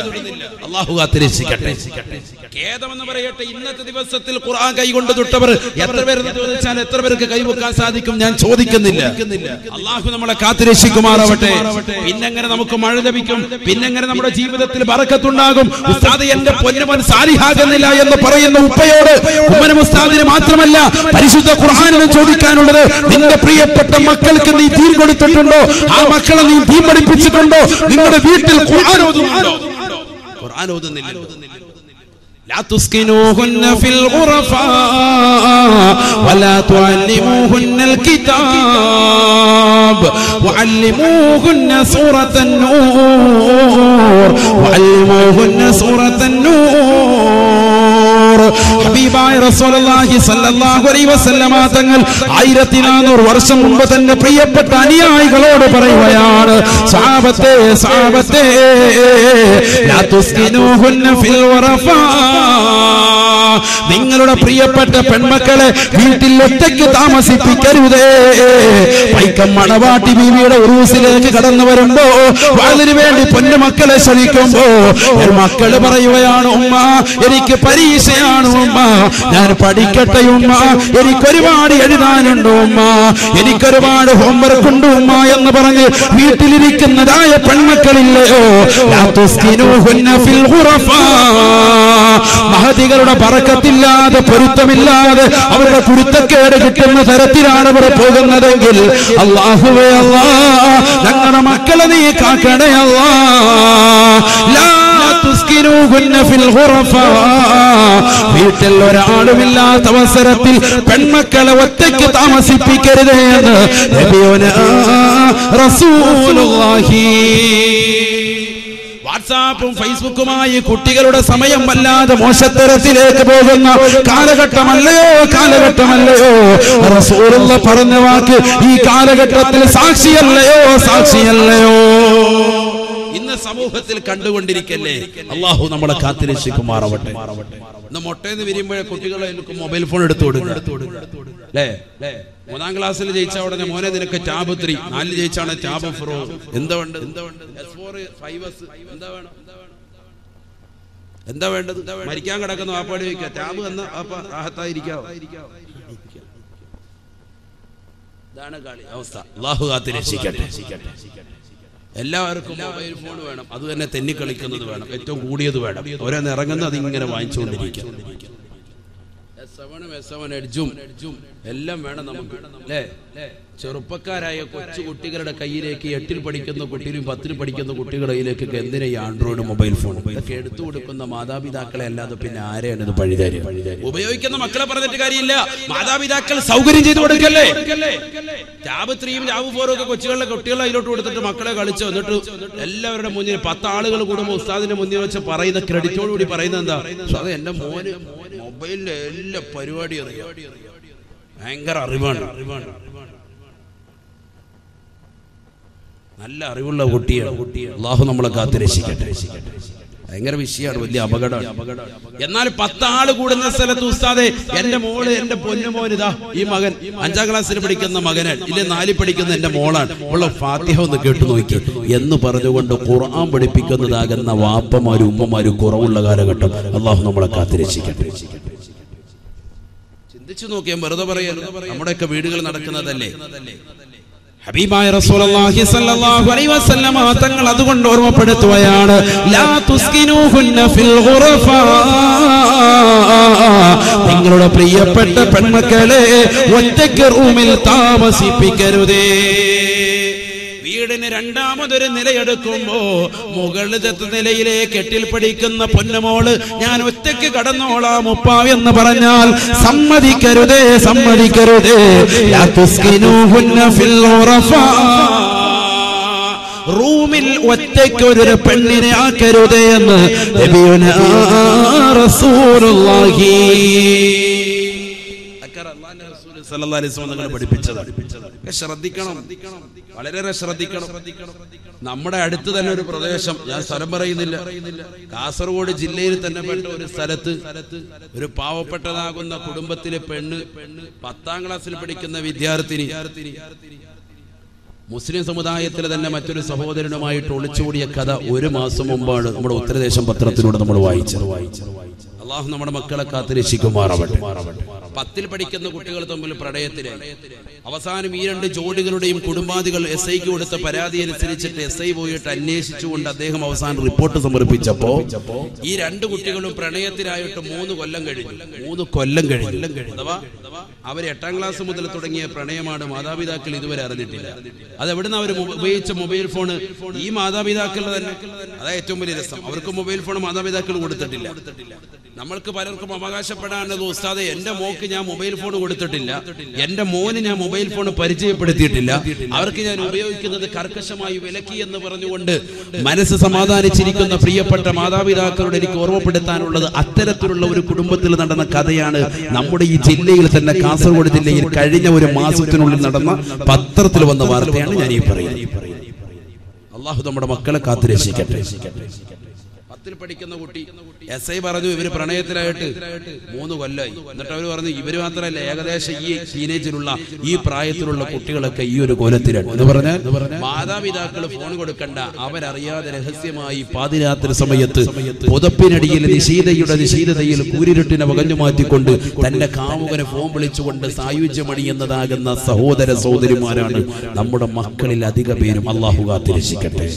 അല്ലാഹു കാത്തിരക്ഷിക്കട്ടെ. ഖേദമെന്ന് പറയട്ടെ, ഇന്നത്തെ ദിവസത്തിൽ ഖുർആൻ കൈകൊണ്ട് തൊട്ടവർ എത്ര പേരെന്ന് ചോദിച്ചാൽ എത്ര പേർക്ക് കൈവെക്കാൻ സാധിക്കും? ഞാൻ ചോദിക്കുന്നില്ല. അല്ലാഹു നമ്മളെ കാത്തിരക്ഷിക്കുമാറാവട്ടെ. പിന്നെങ്ങനെ നമുക്ക് മഴ ലഭിക്കും? പിന്നെങ്ങനെ നമ്മുടെ ജീവിതത്തിൽ ബറക്കത്തുണ്ടാകും? ഉസ്താദ് എന്റെ പൊന്നുമൻ സാലിഹാകുന്നില്ല എന്ന് പറയുന്ന ഉപ്പയോട് ഉമ്മനും ഉസ്താദിന് മാത്രമല്ല പരിശുദ്ധ ഖുർആനിന് ചോദിക്കാനുള്ളത്, നിന്റെ പ്രിയപ്പെട്ട മക്കൾക്ക് നീ ദീൻ കൊടുത്തിട്ടുണ്ടോ? ആ മക്കളെ നീ ദീൻ പഠിപ്പിച്ചിട്ടുണ്ടോ? നിങ്ങളുടെ വീട്ടിൽ ഖുർആൻ ഓതുന്നുണ്ടോ? ഖുർആൻ ഓതുന്നില്ലല്ലോ. لا تسكنوهن في الغرفاء ولا تعلموهن الكتاب وعلموهن سورة النور وعلموهن سورة النور. ഹബീബായ റസൂലുള്ളാഹി സ്വല്ലല്ലാഹു അലൈഹി വസല്ലമ തങ്ങൾ 1400 വർഷം മുമ്പ് തന്നെ പ്രിയപ്പെട്ട അനുയായികളോട് പറയുകയാണ്, സഹാബത്തെ സഹാബത്തെ ലാ തുസ്കിനൂഹുന്ന ഫിൽ വറഫാ, നിങ്ങളുടെ പ്രിയപ്പെട്ട പെൺമക്കളെ വീട്ടിൽ ഒറ്റയ്ക്ക് താമസിപ്പിക്കരുതേ. വൈക്കം മണവാട്ടി ബീവിയുടെ ഉറൂസിലേക്ക് കടന്നു വരുമ്പോ അതിനു വേണ്ടി പൊന്നുമക്കളെ ക്ഷണിക്കുമ്പോ മക്കള് പറയുകയാണ്, ഉമ്മ എനിക്ക് പരീക്ഷയാണ് ഉമ്മ, ഞാൻ പഠിക്കട്ടെ ഉമ്മ, എനിക്കൊരുപാട് എഴുതാനുണ്ട് ഉമ്മ, എനിക്കൊരുപാട് ഹോംവർക്ക് ഉണ്ട് ഉമ്മ എന്ന് പറഞ്ഞ് വീട്ടിലിരിക്കുന്നതായ പെൺമക്കളില്ലയോ, ലാ തുസ്കിനൂഹുന്ന ഫിൽ ഖുറഫാ, മഹദികളുടെ ബറക്കത്തില്ലാതെ പൊരുത്തമില്ലാതെ അവരുടെ കുരുത്തക്കേട് കിട്ടുന്ന തരത്തിലാണ് അവർ പോകുന്നതെങ്കിൽ അല്ലാഹുവേ അല്ലാഹ് ഞങ്ങളുടെ മക്കളെ നീ കാക്കണേ അല്ലാഹ്. ലാ തുസ്കിനൂഹുന്ന ഫിൽ ഖുറഫാ, വീട്ടിൽ ഒരാളുമില്ലാത്ത അവസരത്തിൽ പെൺമക്കളെ ഒറ്റയ്ക്ക് താമസിപ്പിക്കരുതേ എന്ന് നബിയുനാ റസൂലുള്ളാഹി. വാട്സാപ്പും ഫേസ്ബുക്കുമായി കുട്ടികളുടെ സമയം വല്ലാതെ മോശത്തരത്തിലേക്ക് പോകുന്ന കാലഘട്ടമല്ലയോ കാലഘട്ടമല്ലയോ റസൂലുള്ള പറഞ്ഞ വാക്ക് ഈ കാലഘട്ടത്തിൽ സാക്ഷിയല്ലയോ സാക്ഷിയല്ലയോ ഇന്ന് സമൂഹത്തിൽ കണ്ടുകൊണ്ടിരിക്കല്ലേ. അള്ളാഹു നമ്മളെ കാത്തിരക്ഷിക്കുമാറാവട്ടെ. ഇന്ന് മൊട്ടേന്ന് വിരിയുമ്പോഴേ കുട്ടികളെ മൊബൈൽ ഫോൺ എടുത്തു കൊടുക്കുക അല്ലേ. 3ാം ക്ലാസ്സിൽ ജയിച്ച ഉടനെ മോനെ നിനക്ക് ടാബ് 3, 4 ജയിച്ചാണ് ടാബ് 4. എന്താ വേണ്ടത്? എന്താ വേണ്ടത്? മരിക്കാൻ കിടക്കുന്ന വാപ്പാടി വയ്ക്കുക, ടാബ് എന്ന വാപ്പ റാഹത്തായിരിക്കാവോ? ഇതാണ് കളി അവസ്ഥ. അല്ലാഹു കാത്തിരക്ഷിക്കട്ടെ. എല്ലാവർക്കും മൊബൈൽ ഫോൺ വേണം, അത് തന്നെ തെന്നിക്കളിക്കുന്നത് വേണം, ഏറ്റവും കൂടിയത് വേണം. ഓരോന്ന് ഇറങ്ങുന്നത് അതിങ്ങനെ വാങ്ങിച്ചുകൊണ്ടിരിക്കും. S7 എഡ്ജും എല്ലാം വേണം നമുക്ക് അല്ലേ. ചെറുപ്പക്കാരായ കൊച്ചു കുട്ടികളുടെ കയ്യിലേക്ക് 8ൽ പഠിക്കുന്ന കുട്ടികളും 10ൽ പഠിക്കുന്ന കുട്ടികളുടെ കയ്യിലേക്കൊക്കെ എന്തിനാ ഈ ആൻഡ്രോയിഡ് മൊബൈൽ ഫോൺ? ഇതൊക്കെ എടുത്തു കൊടുക്കുന്ന മാതാപിതാക്കളെ അല്ലാതെ പിന്നെ ആരെയാണ് ഇത് പഴിതാരി? ഉപയോഗിക്കുന്ന മക്കളെ പറഞ്ഞിട്ട് കാര്യമില്ല, മാതാപിതാക്കൾ സൗകര്യം ചെയ്തു കൊടുക്കല്ലേ. ടാബ് 3ഉം ടാബ് 4ഉം ഒക്കെ കുട്ടികളെ അതിലോട്ട് കൊടുത്തിട്ട് മക്കളെ കളിച്ചു എന്നിട്ട് എല്ലാവരുടെ മുന്നിൽ 10 ആളുകൾ കൂടുമ്പോൾ ഉസ്താദിന്റെ മുന്നിൽ വെച്ച് പറയുന്ന ക്രെഡിറ്റോടുകൂടി പറയുന്നത് എന്താ? അത് എന്റെ മോന് മൊബൈലിലെ എല്ലാ പരിപാടിയും അറിയാം, ഭയങ്കര അറിവാണ്, നല്ല അറിവുള്ള കുട്ടിയാണ്. അല്ലാഹു നമ്മളെ കാത്തിരക്ഷിക്കട്ടെ. ഭയങ്കര വിഷയമാണ്, വലിയ അപകടമാണ്. എന്നാൽ 10 ആള് കൂടുന്ന സ്ഥലത്ത് ഉസ്താദെ എന്റെ മോള് എന്റെ പൊന്നുമോനിതാ ഈ മകൻ 5ാം ക്ലാസ്സിൽ പഠിക്കുന്ന മകനാണ്, ഇല്ല 4ൽ പഠിക്കുന്ന എന്റെ മോളാണ്, ഉള്ള ഫാത്തിഹ ഒന്ന് കേട്ടു നോക്കി എന്ന് പറഞ്ഞുകൊണ്ട് ഖുർആൻ പഠിപ്പിക്കുന്നതാകുന്ന വാപ്പമാരും ഉമ്മമാരും കുറവുള്ള കാലഘട്ടം. അല്ലാഹു നമ്മളെ കാത്തിരക്ഷിക്കട്ടെ. ചിന്തിച്ചു നോക്കിയാൽ വെറുതെ പറയാൻ നമ്മുടെയൊക്കെ വീടുകൾ നടക്കുന്നതല്ലേ. ഹബീബായ റസൂലുള്ളാഹി സ്വല്ലല്ലാഹു അലൈഹി വസല്ലമ തങ്ങൾ അതുകൊണ്ട് ഓർമ്മപ്പെടുത്തുകയാണ്, ലാ തുസ്കിനൂഹുന്ന ഫിൽ ഖുറഫാ, നിങ്ങളുടെ പ്രിയപ്പെട്ട പെൺമക്കളെ ഒറ്റയ്ക്ക് റൂമിൽ താമസിപ്പിക്കരുതേ. വീടിന് 2ാമതൊരു നിലയെടുക്കുമ്പോ മുകളിലത്തെ നിലയിലേക്ക് 8ൽ പഠിക്കുന്ന പൊന്നുമോള് ഞാൻ ഒറ്റയ്ക്ക് കടന്നോളാം ഉപ്പ എന്ന് പറഞ്ഞാൽ സമ്മതിക്കരുതേ, സമ്മതിക്കരുതേ. ലാ തുസ്കിനൂഹുന്ന ഫിൽ ഖുറഫാ, റൂമിൽ ഒറ്റയ്ക്ക് ഒരു പെണ്ണിനെ ആക്കരുതേ എന്ന് നബിയുനാ റസൂലുള്ളാഹി പഠിപ്പിച്ചത്. ശ്രദ്ധിക്കണം, വളരെ ശ്രദ്ധിക്കണം. നമ്മുടെ അടുത്ത് തന്നെ ഒരു പ്രദേശം, ഞാൻ സ്ഥലം പറയുന്നില്ല, കാസർഗോഡ് ജില്ലയിൽ തന്നെ പെട്ട ഒരു സ്ഥലത്ത് ഒരു പാവപ്പെട്ടതാകുന്ന കുടുംബത്തിലെ പെണ്ണ് 10ാം ക്ലാസ്സിൽ പഠിക്കുന്ന വിദ്യാർത്ഥിനി മുസ്ലിം സമുദായത്തിലെ തന്നെ മറ്റൊരു സഹോദരനുമായിട്ട് ഒളിച്ചുകൂടിയ കഥ 1 മാസം മുമ്പാണ് നമ്മുടെ ഉത്തരദേശം പത്രത്തിലൂടെ നമ്മൾ വായിച്ചത്. അല്ലാഹു നമ്മുടെ മക്കളെ കാത്തിരക്ഷിക്കുമാറാവട്ടെ. 10ൽ പഠിക്കുന്ന കുട്ടികൾ തമ്മിൽ പ്രണയത്തിലായി. അവസാനം ഈ 2 ജോഡികളുടെയും കുടുംബാദികൾ SIക്ക് കൊടുത്ത പരാതി അനുസരിച്ചിട്ട് SI പോയിട്ട് അന്വേഷിച്ചുകൊണ്ട് അദ്ദേഹം അവസാനം റിപ്പോർട്ട് സമർപ്പിച്ചപ്പോ ഈ 2 കുട്ടികളും പ്രണയത്തിലായിട്ട് 3 കൊല്ലം കഴിഞ്ഞു. 3 കൊല്ലം കഴിഞ്ഞു. അഥവാ അവർ 8ാം ക്ലാസ് മുതൽ തുടങ്ങിയ പ്രണയമാണ് മാതാപിതാക്കൾ ഇതുവരെ അറിഞ്ഞിട്ടില്ല. അതെവിടുന്ന് അവർ ഉപയോഗിച്ച മൊബൈൽ ഫോൺ ഈ മാതാപിതാക്കളുടെ തന്നെ. അതാ ഏറ്റവും വലിയ രസം. അവർക്ക് മൊബൈൽ ഫോൺ മാതാപിതാക്കൾ കൊടുത്തിട്ടില്ല. നമ്മൾക്ക് പലർക്കും അവകാശപ്പെടാനുള്ളത്, ഉസ്താദെ എന്റെ മോക്ക് ഞാൻ മൊബൈൽ ഫോൺ കൊടുത്തിട്ടില്ല, എന്റെ മോന് ഞാൻ മൊബൈൽ ഫോൺ പരിചയപ്പെടുത്തിയിട്ടില്ല, അവർക്ക് ഞാൻ ഉപയോഗിക്കുന്നത് കർക്കശമായി വിലക്കി എന്ന് പറഞ്ഞുകൊണ്ട് മനസ്സ് സമാധാനിച്ചിരിക്കുന്ന പ്രിയപ്പെട്ട മാതാപിതാക്കളോട് എനിക്ക് ഓർമ്മപ്പെടുത്താനുള്ളത്, അത്തരത്തിലുള്ള ഒരു കുടുംബത്തിൽ നടന്ന കഥയാണ് നമ്മുടെ ഈ ജില്ലയിൽ തന്നെ, കാസർഗോഡ് ജില്ലയിൽ കഴിഞ്ഞ ഒരു മാസത്തിനുള്ളിൽ നടന്ന പത്രത്തിൽ വന്ന വാർത്തയാണ് ഞാൻ ഈ പറയുന്നത്. അള്ളാഹു നമ്മുടെ മക്കളെ കാത്തുരക്ഷിക്കട്ടെ. 10ൽ പഠിക്കുന്ന കുട്ടി SI പറഞ്ഞു ഇവര് പ്രണയത്തിലായിട്ട് 3 കൊല്ലമായി. എന്നിട്ട് അവർ പറഞ്ഞു ഇവര് മാത്രമല്ല, ഏകദേശം ഈ ടീനേജിലുള്ള ഈ പ്രായത്തിലുള്ള കുട്ടികളൊക്കെ ഈ ഒരു കോലത്തിലാണ് എന്ന് പറഞ്ഞാൽ മാതാപിതാക്കൾ ഫോൺ കൊടുക്കണ്ട, അവരറിയാതെ രഹസ്യമായി പാതിരാത്രി സമയത്ത് പുതപ്പിനടിയിൽ നിശീതതയിൽ കൂരിരുട്ടിനെ വകഞ്ഞു മാറ്റിക്കൊണ്ട് തന്റെ കാമുകനെ ഫോൺ വിളിച്ചുകൊണ്ട് സായുജ്യമണിയുന്നതാകുന്ന സഹോദര സഹോദരിമാരാണ് നമ്മുടെ മക്കളിൽ അധിക പേരും. അള്ളാഹു കാത്തുരക്ഷിക്കട്ടെ.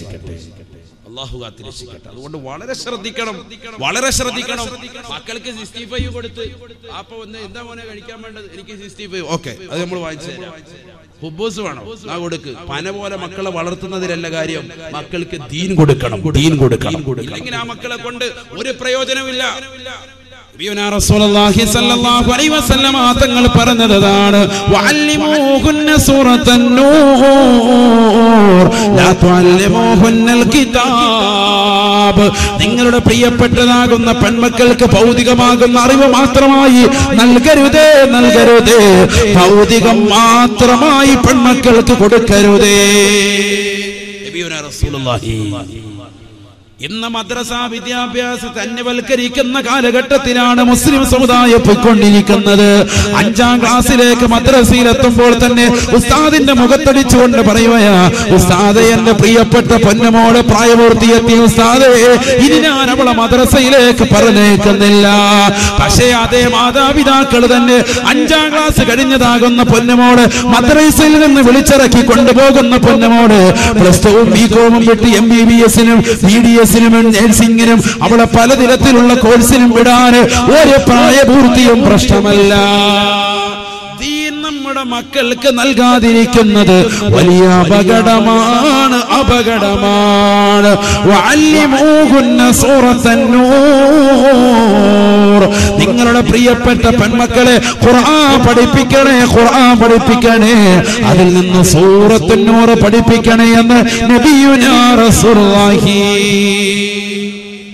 അതുകൊണ്ട് വളരെ ശ്രദ്ധിക്കണം. മക്കൾക്ക് 65 കൊടുത്ത് അപ്പൊ ഒന്ന് എന്താ മോനെ കഴിക്കാൻ വേണ്ടത്, എനിക്ക് 65, ഓക്കെ അത് നമ്മൾ വാങ്ങിച്ചു തരാം. ഹുബൂസ് വേണം, ആ കൊടുക്ക്. പന പോലെ മക്കളെ വളർത്തുന്നതിലല്ല കാര്യം, മക്കൾക്ക് ദീൻ കൊടുക്കണം. ഇല്ലെങ്കിൽ ആ മക്കളെ കൊണ്ട് ഒരു പ്രയോജനമില്ല. റസൂലുള്ളാഹി സ്വല്ലല്ലാഹു അലൈഹി വസല്ലം തങ്ങൾ പറഞ്ഞതാണ്, വഅല്ലിമൂഹുന്ന സൂറത്തൻ നൂർ ലാ തുഅല്ലിമൂഹുന്നൽ കിതാബ്. നിങ്ങളുടെ പ്രിയപ്പെട്ടതാകുന്ന പെൺമക്കൾക്ക് ഭൗതികമാകുന്ന അറിവ് മാത്രമായി നൽകരുതേ. ഭൗതികം മാത്രമായി പെൺമക്കൾക്ക് കൊടുക്കരുതേ. നബിയുനാ റസൂലുള്ളാഹി ഇന്ന് മദ്രസ വിദ്യാഭ്യാസത്തെ അന്യവൽക്കരിക്കുന്ന കാലഘട്ടത്തിലാണ് മുസ്ലിം സമുദായം പോയിക്കൊണ്ടിരിക്കുന്നത്. 5ാം ക്ലാസ്സിലേക്ക് മദ്രസയിലെത്തുമ്പോൾ തന്നെ ഉസ്താദിന്റെ മുഖത്തടിച്ചുകൊണ്ട് പറയുകയാ, ഉസ്താദെ എന്റെ പ്രിയപ്പെട്ട പൊന്നുമോള് പ്രായപൂർത്തിയെത്തി ഉസ്താദേ, ഇനി ഞാൻ അവളെ മദ്രസയിലേക്ക് പറഞ്ഞേക്കുന്നില്ല. പക്ഷേ അതേ മാതാപിതാക്കൾ തന്നെ 5ാം ക്ലാസ് കഴിഞ്ഞതാകുന്ന പൊന്നുമോള് മദ്രസയിൽ നിന്ന് വിളിച്ചിറക്കി കൊണ്ടുപോകുന്ന പൊന്നുമോള് +2 BCom വിട്ട് MBBS-നും BDS നഴ്സിംഗിനും അവളെ പലതരത്തിലുള്ള കോഴ്സിനും വിടാൻ ഒരു പ്രായപൂർത്തിയും പ്രശ്നമല്ല. നമ്മുടെ മക്കൾക്ക് നൽകാതിരിക്കുന്നത് വലിയ അപകടമാണ്. വഅല്ലിമൂഹുന്ന സൂറത്തൻ നൂർ. നിങ്ങളുടെ പ്രിയപ്പെട്ട പെൺമക്കളെ ഖുർആൻ പഠിപ്പിക്കണേ, അതിൽ നിന്ന് സൂറത്തുൻ നൂർ പഠിപ്പിക്കണേ എന്ന് നബിയുനാ റസൂലുള്ളാഹി.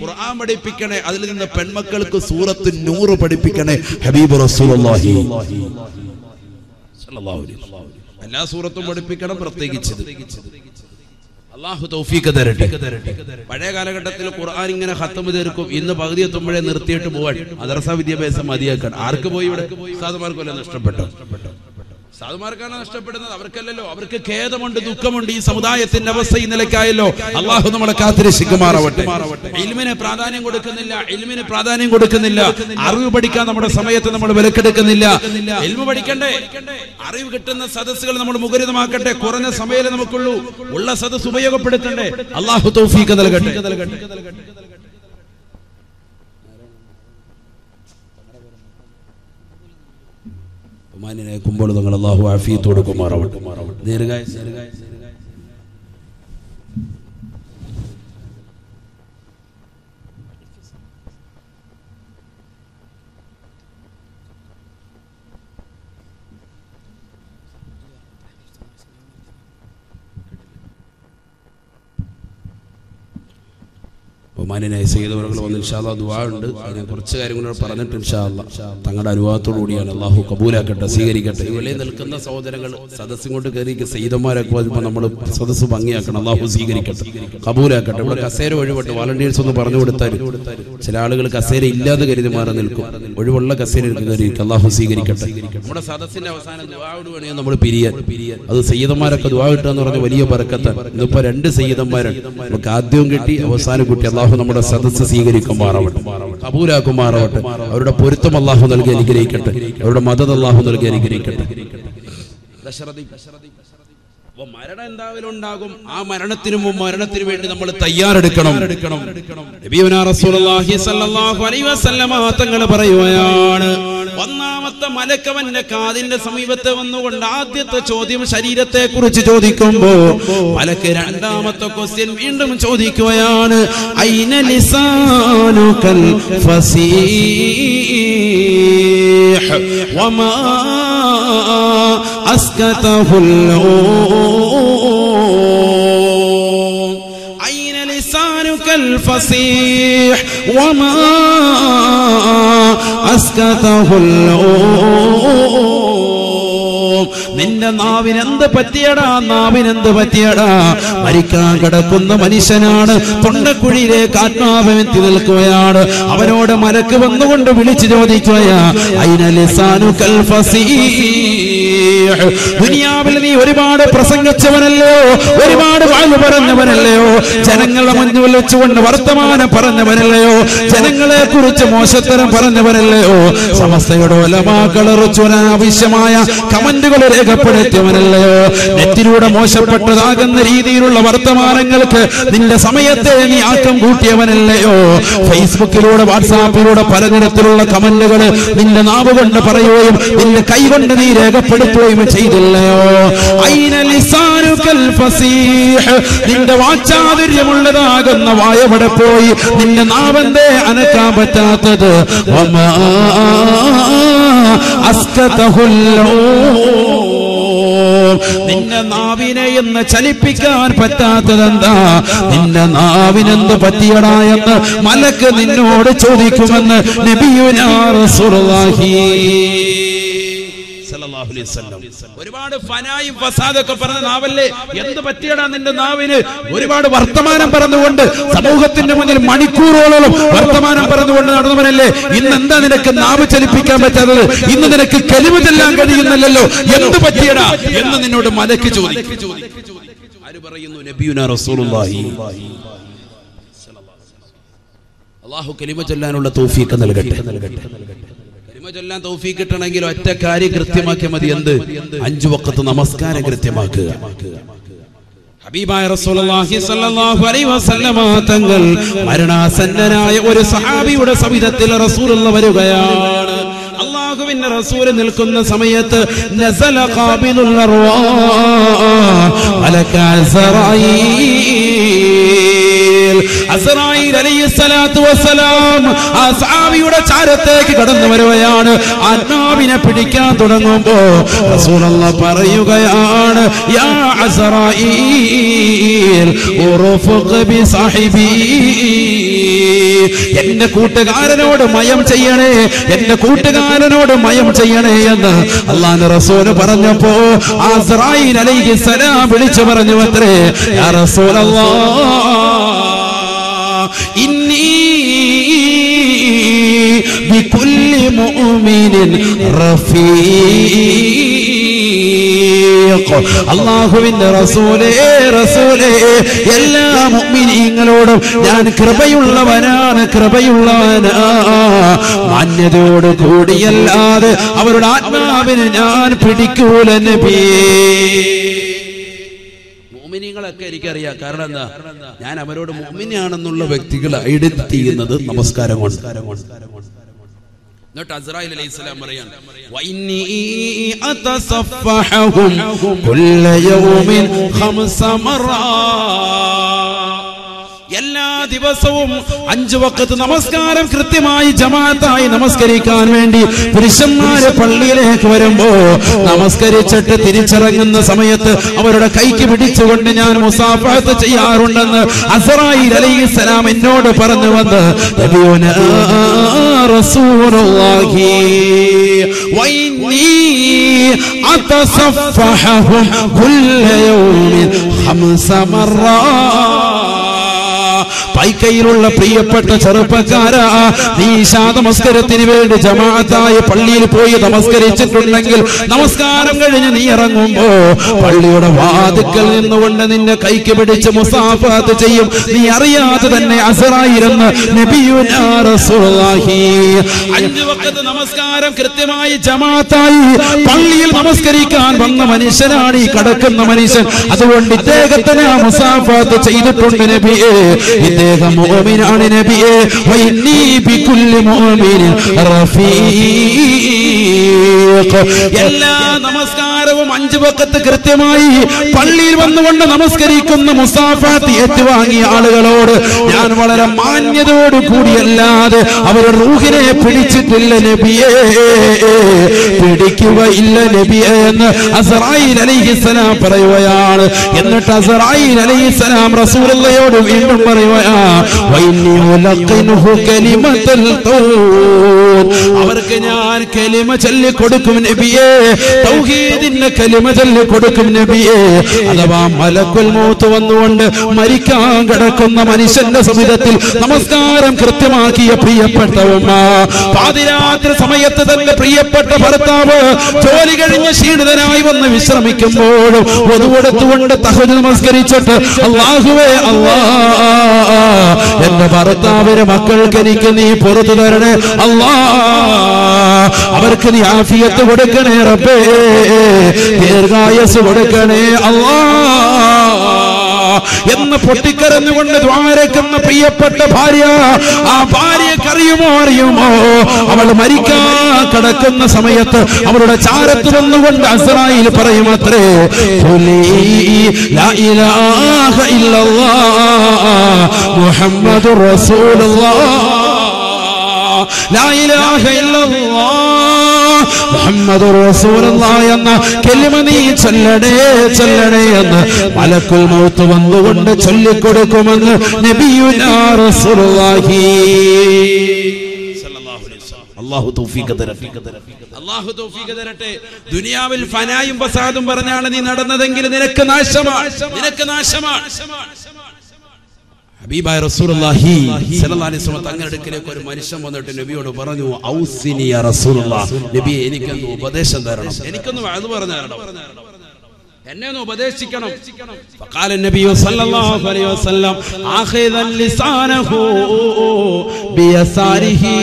ഖുർആൻ പഠിപ്പിക്കണേ, അതിൽ നിന്ന് പെൺമക്കൾക്ക് സൂറത്തുൻ നൂർ പഠിപ്പിക്കണേ ഹബീബ് റസൂലുള്ളാഹി. എല്ലാ സൂറത്തും പഠിപ്പിക്കണം, പ്രത്യേകിച്ചത്. അല്ലാഹു തൗഫീഖ് തരട്ടെ. പഴയ കാലഘട്ടത്തിൽ ഖുർആൻ ഇങ്ങനെ ഖത്മ് തീർക്കും, ഇന്ന് പകുതി എത്തുമ്പോഴേ നിർത്തിയിട്ട് പോവാൻ മദ്രസ വിദ്യാഭ്യാസം മതിയാക്കാൻ. ആർക്ക് പോയി ഇവിടെ? ഉസ്താദുമാർക്കല്ല നഷ്ടപ്പെട്ടു. സാധുമാർക്കാണ് നഷ്ടപ്പെടുന്നത്, അവർക്കല്ലല്ലോ. അവർക്ക് ഖേദമുണ്ട്, ദുഃഖമുണ്ട്. ഈ സമുദായത്തിന്റെ അവസ്ഥ ഈ നിലയ്ക്കായല്ലോ. അള്ളാഹു നമ്മളെ കാത്തുരക്ഷിക്കുമാറാവട്ടെ. ഇൽമിന് പ്രാധാന്യം കൊടുക്കുന്നില്ല. അറിവ് പഠിക്കാൻ നമ്മുടെ സമയത്ത് നമ്മൾ വിലക്കെടുക്കുന്നില്ല. ഇൽമു പഠിക്കണ്ടേ, അറിവ് കിട്ടുന്ന സദസ്സുകൾ നമ്മൾ മുഖരിതമാക്കട്ടെ. കുറഞ്ഞ സമയമേ നമുക്കുള്ളൂ, ഉള്ള സദസ്സ് ഉപയോഗപ്പെടുത്തണ്ടേ. അള്ളാഹു തൗഫീഖ് നൽകട്ടെ. ബഹുമാന്യനായ തങ്ങൾ അല്ലാഹു ആഫിയത്ത് കൊടുക്കുമാറാവട്ടെ. ദീർഘായുസ്സ്. ബഹുമാന്യനായ സയ്യിദ് അവറുകൾ വന്ന് ഇൻഷാ അല്ലാഹ് ദുആ ഉണ്ട്. അതിനെ കുറച്ച് കാര്യങ്ങൾ പറഞ്ഞിട്ട് ഇൻഷാ അല്ലാഹ് തങ്ങളുടെ അനുവാദത്തോടു കൂടിയാണ്. അല്ലാഹു കബൂലാക്കട്ടെ, സ്വീകരിക്കട്ടെ. ഇവിടെ നിൽക്കുന്ന സഹോദരങ്ങൾ സദസ്സും കൊണ്ട് കയറി സയ്യിദന്മാരൊക്കെ വരുമ്പോൾ നമ്മൾ സദസ്സ് ഭംഗിയാക്കണം. അല്ലാഹു സ്വീകരിക്കട്ടെ, കബൂലാക്കട്ടെ. ഇവിടെ കസേര ഒഴിവിട്ട് വാളണ്ടിയേഴ്സ് ഒന്ന് പറഞ്ഞു കൊടുത്താൽ ചില ആളുകൾ കസേര ഇല്ലാതെ കരുതി മാറി നിൽക്കും. ഒഴിവുള്ള കസേര കയറി അല്ലാഹു സ്വീകരിക്കട്ടെ. നമ്മുടെ സദസ്സിന്റെ അവസാനം ദുആയോട് വേണമെങ്കിൽ നമ്മൾ പിരിയാൻ. അത് സയ്യിദന്മാരൊക്കെ ദുആ കിട്ടുക എന്ന് പറഞ്ഞ വലിയ ബർക്കത്താണ്. ഇന്നിപ്പോ 2 സയ്യിദന്മാരാണ് നമുക്ക് ആദ്യവും കിട്ടി അവസാനം കിട്ടി. അല്ലാഹു നമ്മുടെ സദസ്സ് സ്വീകരിക്കുമാറാവട്ടെ, കബൂലാക്കുമാറാവട്ടെ. അവരുടെ പൊരുത്തം അല്ലാഹു നൽകി അനുഗ്രഹിക്കട്ടെ. അവരുടെ മദദ് അല്ലാഹു നൽകി അനുഗ്രഹിക്കട്ടെ. മരണം എന്തായാലും ഉണ്ടാകും. ആ മരണത്തിനു വേണ്ടി നമ്മൾ തയ്യാറെടുക്കണം. നബിയുനാ റസൂലുള്ളാഹി സ്വല്ലല്ലാഹു അലൈഹി വസല്ലം തങ്ങൾ പറയുകയാണ്, ഒന്നാമത്തെ മലക്കവന്റെ കാതിന്റെ സമീപത്ത് വന്നുകൊണ്ട് ആദ്യത്തെ ചോദ്യം ശരീരത്തെ കുറിച്ച് ചോദിക്കുമ്പോ മലക്ക് രണ്ടാമത്തെ ക്വസ്റ്റ്യൻ വീണ്ടും ചോദിക്കുകയാണ് ഐന ലിസാനുകൽ ഫസീഹ് വമാ അസ്കതഹുൽ ഐന ലിസാനുകൽ ഫസീഹ് വമാ അസ്കതഹുൽ നിന്റെ നാവിനെന്ത് പറ്റിയടാ, നാവിനെന്ത് പറ്റിയടാ? മരിക്കാൻ കിടക്കുന്ന മനുഷ്യനാണ്, തൊണ്ടക്കുഴിയിലേക്ക് ആത്മാവെത്തി നിൽക്കുകയാണ്. അവനോട് മലക്ക് വന്നുകൊണ്ട് വിളിച്ചു ചോദിക്കുകയാ ഐന ലിസാനുകൽ ഫസീഹ്. ദുനിയാവിൽ നീ ഒരുപാട് പ്രസംഗിച്ചവനല്ലയോ, ഒരുപാട് വാഴ് പറഞ്ഞവനല്ലയോ, ജനങ്ങളെ മുന്നിൽ വെച്ചുകൊണ്ട് വർത്തമാനം പറഞ്ഞവനല്ലയോ, ജനങ്ങളെ കുറിച്ച് മോശത്തരം പറഞ്ഞവനല്ലയോ, സമസ്തയുടെ ഉലമാക്കളെ ആവശ്യമായ കമന്റുകൾ രേഖപ്പെടുത്തിയവനല്ലയോ, നെറ്റിലൂടെ മോശപ്പെട്ടതാകുന്ന രീതിയിലുള്ള വർത്തമാനങ്ങൾക്ക് നിന്റെ സമയത്തെ നീ ആക്കം കൂട്ടിയവനല്ലയോ, ഫേസ്ബുക്കിലൂടെ വാട്സാപ്പിലൂടെ പലതരത്തിലുള്ള കമന്റുകൾ നിന്റെ നാവ് കൊണ്ട് പറയുകയും നിന്റെ കൈ കൊണ്ട് നീ രേഖപ്പെടുത്തുകയും ചെയ്തില്ലയോ? ഐന ലിസാനുകൽ ഫസീഹ്. നിന്റെ വാചാതുര്യമുള്ളതാകുന്ന വായവിടെ പോയി നിന്റെ നാവെന്തേ അനക്കാൻ പറ്റാത്തത്? വമാ അസ്കതഹുൽ നിന്റെ നാവിനെ എന്ന് ചലിപ്പിക്കാൻ പറ്റാത്തതെന്താ? നിന്റെ നാവിനെന്ത് പറ്റിയടാ എന്ന് മലക്ക് നിന്നോട് ചോദിക്കുമെന്ന് നബിയുനാ റസൂലുള്ളാഹി സല്ലല്ലാഹു അലൈഹി വസല്ലം. ഒരുപാട് ഫനായും ഫസാദൊക്കെ പറഞ്ഞ നാവല്ലേ, എന്ത് പറ്റിയടാ നിന്റെ നാവിന്? ഒരുപാട് വർത്തമാനം പറഞ്ഞുകൊണ്ട് സമൂഹത്തിന്റെ മുന്നിൽ മണിക്കൂറുകളോളം വർത്തമാനം പറഞ്ഞുകൊണ്ട് നടന്നവനല്ലേ, ഇന്ന് എന്താ നിനക്ക് നാവ് ചലിപ്പിക്കാൻ പറ്റാത്തത്? ഇന്ന് നിനക്ക് കലിമ ചെല്ലാൻ കഴിയുന്നില്ലല്ലോ, എന്ത് പറ്റിയടാ എന്ന് നിന്നോട് മലക്ക് ചോദിക്കും. ആര് പറയുന്നു? നബിയുനാ റസൂലുള്ളാഹി. അല്ലാഹു കലിമ ചൊല്ലാനുള്ള തൗഫീഖ് നൽകട്ടെ. കലിമ ചൊല്ലാൻ തൗഫീഖ് കിട്ടണമെങ്കിൽ ഒറ്റ കാര്യം കൃത്യമാക്കിയാൽ മതി. എന്ത്? 5 വഖത്ത് നമസ്കാരം കൃത്യമാക്കുക. ഹബീബായ റസൂലുള്ളാഹി സ്വല്ലല്ലാഹു അലൈഹി വസല്ലമ തങ്ങൾ മരണാസന്നനായ ഒരു സഹാബിയുടെ സവിധത്തിൽ റസൂലുള്ള വരികയാണ്. അല്ലാഹുവിന്റെ റസൂൽ നിൽക്കുന്ന സമയത്ത് നസല ഖാബിലുൽ അർവാഹ് മലക അസ്റായീൽ. അസ്റായീൽ അലൈഹിസ്സലാത്തു വസ്സലാം ആ സഹാബിയുടെ ചാരത്തേക്ക് കടന്നു വരുകയാണ്. ആത്മാവിനെ പിടിക്കാൻ തുടങ്ങുമ്പോ റസൂലുള്ളാഹി പറയുകയാണ് യാ അസ്റായീൽ ഉർഫഖ് ബി സാഹിബി. എന്റെ കൂട്ടുകാരനോട് മയം ചെയ്യണേ, എന്റെ കൂട്ടുകാരനോട് മയം ചെയ്യണേ എന്ന് അല്ലാഹുവിന്റെ റസൂൽ പറഞ്ഞപ്പോ അസ്റായീൽ അലൈഹിസ്സലാം വിളിച്ചു പറഞ്ഞു അത്രേ യാ റസൂലല്ലാഹ് ഇന്നി ബികുല്ലി മുഅ്മിനിൻ റഫീഖ്. അല്ലാഹുവിന്റെ റസൂലേ, റസൂലേ, എല്ലാ മുഅ്മിനീങ്ങളോടും ഞാൻ കൃപയുള്ളവനാണ്, കൃപയുള്ളവനാ. മാന്യതയോട് കൂടിയല്ലാതെ അവരുടെ ആത്മാവിന് ഞാൻ പിടിക്കൂല നബിയേ. മുഅ്മിനീങ്ങളൊക്കെ എനിക്കറിയാം. കാരണം എന്താ? ഞാൻ അവരോട് മുഅ്മിനാണെന്നുള്ള വ്യക്തികളെ ഐഡന്റിറ്റി ചെയ്യുന്നത് നമസ്കാരം കൊണ്ട്. എന്നിട്ട് അസ്റായീൽ അലൈഹിസ്സലാം പറയാൻ വഇന്നി അതസഫഹും കുല്ല യൗമിൻ 5 മറ. എല്ലാ ദിവസവും 5 വഖത്ത് നമസ്കാരം കൃത്യമായി ജമാഅത്തായി നമസ്കരിക്കാൻ വേണ്ടി പുരുഷന്മാര് പള്ളിയിലേക്ക് വരുമ്പോ നമസ്കരിച്ചിട്ട് തിരിച്ചിറങ്ങുന്ന സമയത്ത് അവരുടെ കൈക്ക് പിടിച്ചുകൊണ്ട് ഞാൻ മുസാഫഹത്ത് ചെയ്യാറുണ്ടെന്ന് അസ്റായീൽ അലൈഹിസ്സലാം എന്നോട് പറഞ്ഞു വന്ന് നബിയുനാ റസൂലുള്ളാഹി വഇന്നി അതസഫഹും കുല്ല യൗമിൻ 5 മറ. പൈക്കയിലുള്ള പ്രിയപ്പെട്ട ചെറുപ്പക്കാരാ, നീ ഇശാ നമസ്കാരത്തിന് വേണ്ടി ജമാഅത്തായി പള്ളിയിൽ പോയി നമസ്കരിച്ചിട്ടുണ്ടെങ്കിൽ നമസ്കാരം കഴിഞ്ഞ് നീ ഇറങ്ങുമ്പോ പള്ളിയുടെ വാതിക്കൽ നിന്നുകൊണ്ട് നിന്നെ കൈക്ക് പിടിച്ച് മുസാഫഹത്ത് ചെയ്യും. നീ അറിയാതെ തന്നെ അസ്റായീലെന്ന് നബിയുനാ റസൂലുള്ളാഹി. 5 വഖത്ത് നമസ്കാരം കൃത്യമായി ജമാഅത്തായി പള്ളിയിൽ നമസ്കരിക്കാൻ വന്ന മനുഷ്യനാണ് ഈ കിടക്കുന്ന മനുഷ്യൻ. അതുകൊണ്ട് ഇദ്ദേഹത്തിന് മുസാഫഹത്ത് ചെയ്തിട്ടുണ്ട് നബിയേ. ഇദ്ദേഹം മുഅ്മിനാണ് നബിയേ. വഇന്നീ ബികുല്ലി മുഅ്മിനിൻ റഫീഖ്. എല്ലാ നമസ്കാരവും 5 വഖത്ത് കൃത്യമായി പള്ളിയിൽ വന്നുകൊണ്ട് നമസ്കരിക്കുന്ന മുസാഫാത്ത് ഏറ്റുവാങ്ങിയ ആളുകളോട് ഞാൻ വളരെ മാന്യതയോട് കൂടിയല്ലാതെ അവരുടെ റൂഹിനെ പിടിച്ചിട്ടില്ല നബിയേ, പിടിക്കുകയില്ല നബിയേ എന്ന് അസ്റായീൽ അലൈഹിസ്സലാം പറയുകയാണ്. എന്നിട്ട് അസ്റായീൽ അലൈഹിസ്സലാം റസൂലുള്ളാഹിയോട് വീണ്ടും പറയുകയാ, വഇന്നി ഉലഖിനുഹു കലിമത്തുൽ തൗഹീദ്. അവർക്ക് ഞാൻ കലിമ ചൊല്ലി കൊടുക്കും നബിയേ, തൗഹീദിന്റെ കലിമ ചൊല്ലി കൊടുക്കും നബിയേ. അഥവാ മലക്കുൽ മൗത്ത് വന്നുകൊണ്ട് മരിക്കാൻ കിടക്കുന്ന മനുഷ്യന്റെ സമിതത്തിൽ നമസ്കാരം കൃത്യമാക്കിയ പ്രിയപ്പെട്ട ഉമ്മ, പാതിരാത്രി സമയത്ത് തന്നെ പ്രിയപ്പെട്ട ഭർത്താവ് ജോലി കഴിഞ്ഞ് ക്ഷീണിതനായി വന്ന് വിശ്രമിക്കുമ്പോഴും ഒതുകൊടുത്തുകൊണ്ട് തഹജ്ജുദ് നമസ്കരിച്ചിട്ട് അല്ലാഹുവേ അല്ലാ, എന്റെ ഭർത്താവിന് മക്കൾക്ക് എനിക്ക് നീ പുറത്തു തരണേ അല്ലാ, അവർക്ക് നീ ആഫിയത്ത് കൊടുക്കണേ റബ്ബേ, ദീർഘായുസ്സ് കൊടുക്കണേ അല്ലാ എന്ന് പൊട്ടിക്കരഞ്ഞുകൊണ്ട് ദ്വാരക്കുന്ന പ്രിയപ്പെട്ട ഭാര്യ, ആ ഭാര്യക്കറിയുമോ അറിയുമോ, അവൾ മരിക്കാൻ കിടക്കുന്ന സമയത്ത് അവളുടെ ചാരത്ത് വന്നുകൊണ്ട് അസ്റായീൽ പറയുമത്രേ, ലാ ഇലാഹ ഇല്ലല്ലാഹ് മുഹമ്മദുർ റസൂലുള്ളാഹ്, ലാ ഇലാഹ ഇല്ലല്ലാഹ് മുഹമ്മദുർ റസൂലുള്ളാഹ് എന്ന കലിമ നീ ചൊല്ലണേ ചൊല്ലണേ എന്ന് മലക്കുൽ മൗത്ത് വന്നുകൊണ്ട് ചൊല്ലിക്കൊടുക്കുമെന്ന് നബിയുനാ റസൂലുള്ളാഹി സല്ലല്ലാഹു അലൈഹി വസല്ലം. അല്ലാഹു തൗഫീഖ് തരട്ടെ, അല്ലാഹു തൗഫീഖ് തരട്ടെ. ദുനിയാവിൽ ഫനായും ഫസാദും പറഞ്ഞാണ് നീ നടന്നതെങ്കിൽ നിനക്ക് നാശമാണ്, നിനക്ക് നാശമാണ്. ഹബീബായ റസൂലുള്ളാഹി സ്വല്ലല്ലാഹു അലൈഹി വസല്ലം തങ്ങളുടെ അടുക്കലേക്ക് ഒരു മനുഷ്യൻ വന്നിട്ട് നബിയോട് പറഞ്ഞു, ഔസിനി യാ റസൂലുള്ളാഹ്, നബിയെ എനിക്കൊന്ന് ഉപദേശം തരണം, എനിക്കൊന്ന് വഅദ് പറഞ്ഞു തരണം, എന്നെ ഒന്ന് ഉപദേശിക്കണം. ഫഖാല നബിയു സല്ലല്ലാഹു അലൈഹി വസല്ലം ആഖിദൻ ലിസാനഹു ബിയസാരിഹി.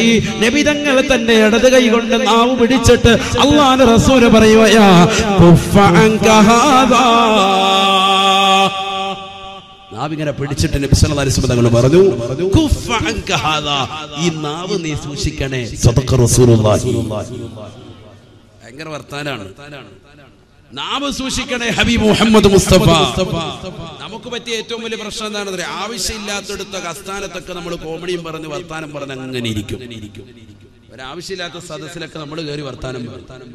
നബി തങ്ങൾ തന്റെ ഇടത് കൈ കൊണ്ട് നാവ് പിടിച്ചിട്ട് അല്ലാഹുവിന്റെ റസൂൽ പറയുകയാ, കുഫ അൻക ഹാദാ. നാവിങ്ങനെ പിടിച്ചിട്ട് നബി സല്ലല്ലാഹു അലൈഹി വസല്ലം തങ്ങൾ പറഞ്ഞു, കുഫ അൻക ഹാദാ, ഈ നാവ് നീ സൂക്ഷിക്കണേ. സദഖ റസൂലുള്ളാഹി. ഭയങ്കര വർത്താനാണ്. നാവ് സൂക്ഷിക്കണേ ഹബീബ് മുഹമ്മദ് മുസ്തഫ. നമുക്ക് പറ്റിയ ഏറ്റവും വലിയ പ്രശ്നം എന്താണെന്ന് അറിയാം, ആവശ്യമില്ലാത്തടുത്ത അസ്ഥാനത്തൊക്കെ നമ്മൾ കോമഡിയും പറഞ്ഞ് വർത്താനം പറഞ്ഞ് അങ്ങനെ ഇരിക്കും. ഒരാവശ്യമില്ലാത്ത സദസ്സിലൊക്കെ നമ്മൾ കയറി വർത്താനം പറയും.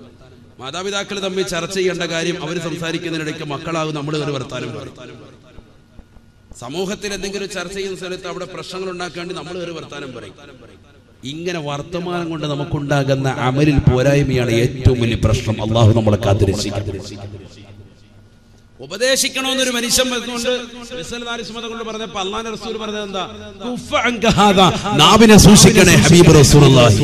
മാതാപിതാക്കൾ തമ്മിൽ ചർച്ച ചെയ്യേണ്ട കാര്യം അവർ സംസാരിക്കുന്നതിനിടയ്ക്ക് മക്കളാകും നമ്മൾ കയറി വർത്താനം പറയും. സമൂഹത്തിൽ എന്തെങ്കിലും ചർച്ച ചെയ്യുന്ന സ്ഥലത്ത് അവിടെ പ്രശ്നങ്ങൾ ഉണ്ടാക്കാണ്ട് നമ്മൾ കയറി വർത്താനം പറയും. ഇങ്ങനെ വർത്തമാനം കൊണ്ട് നമുക്കുണ്ടാകുന്ന അമലിൽ പോരായ്മയാണ് ഏറ്റവും വലിയ പ്രശ്നം. അള്ളാഹു നമ്മളെ കാത്തിരക്ഷിക്കും. ഉപദേശിക്കണമെന്നൊരു മനുഷ്യൻ കൊണ്ട് പറഞ്ഞപ്പോ അല്ലാഹുവിന്റെ റസൂൽ പറഞ്ഞത് എന്താ? കുഫ അൻക ഹാദാ, നാവിനെ സൂക്ഷിക്കണേ ഹബീബ് റസൂലുള്ളാഹി.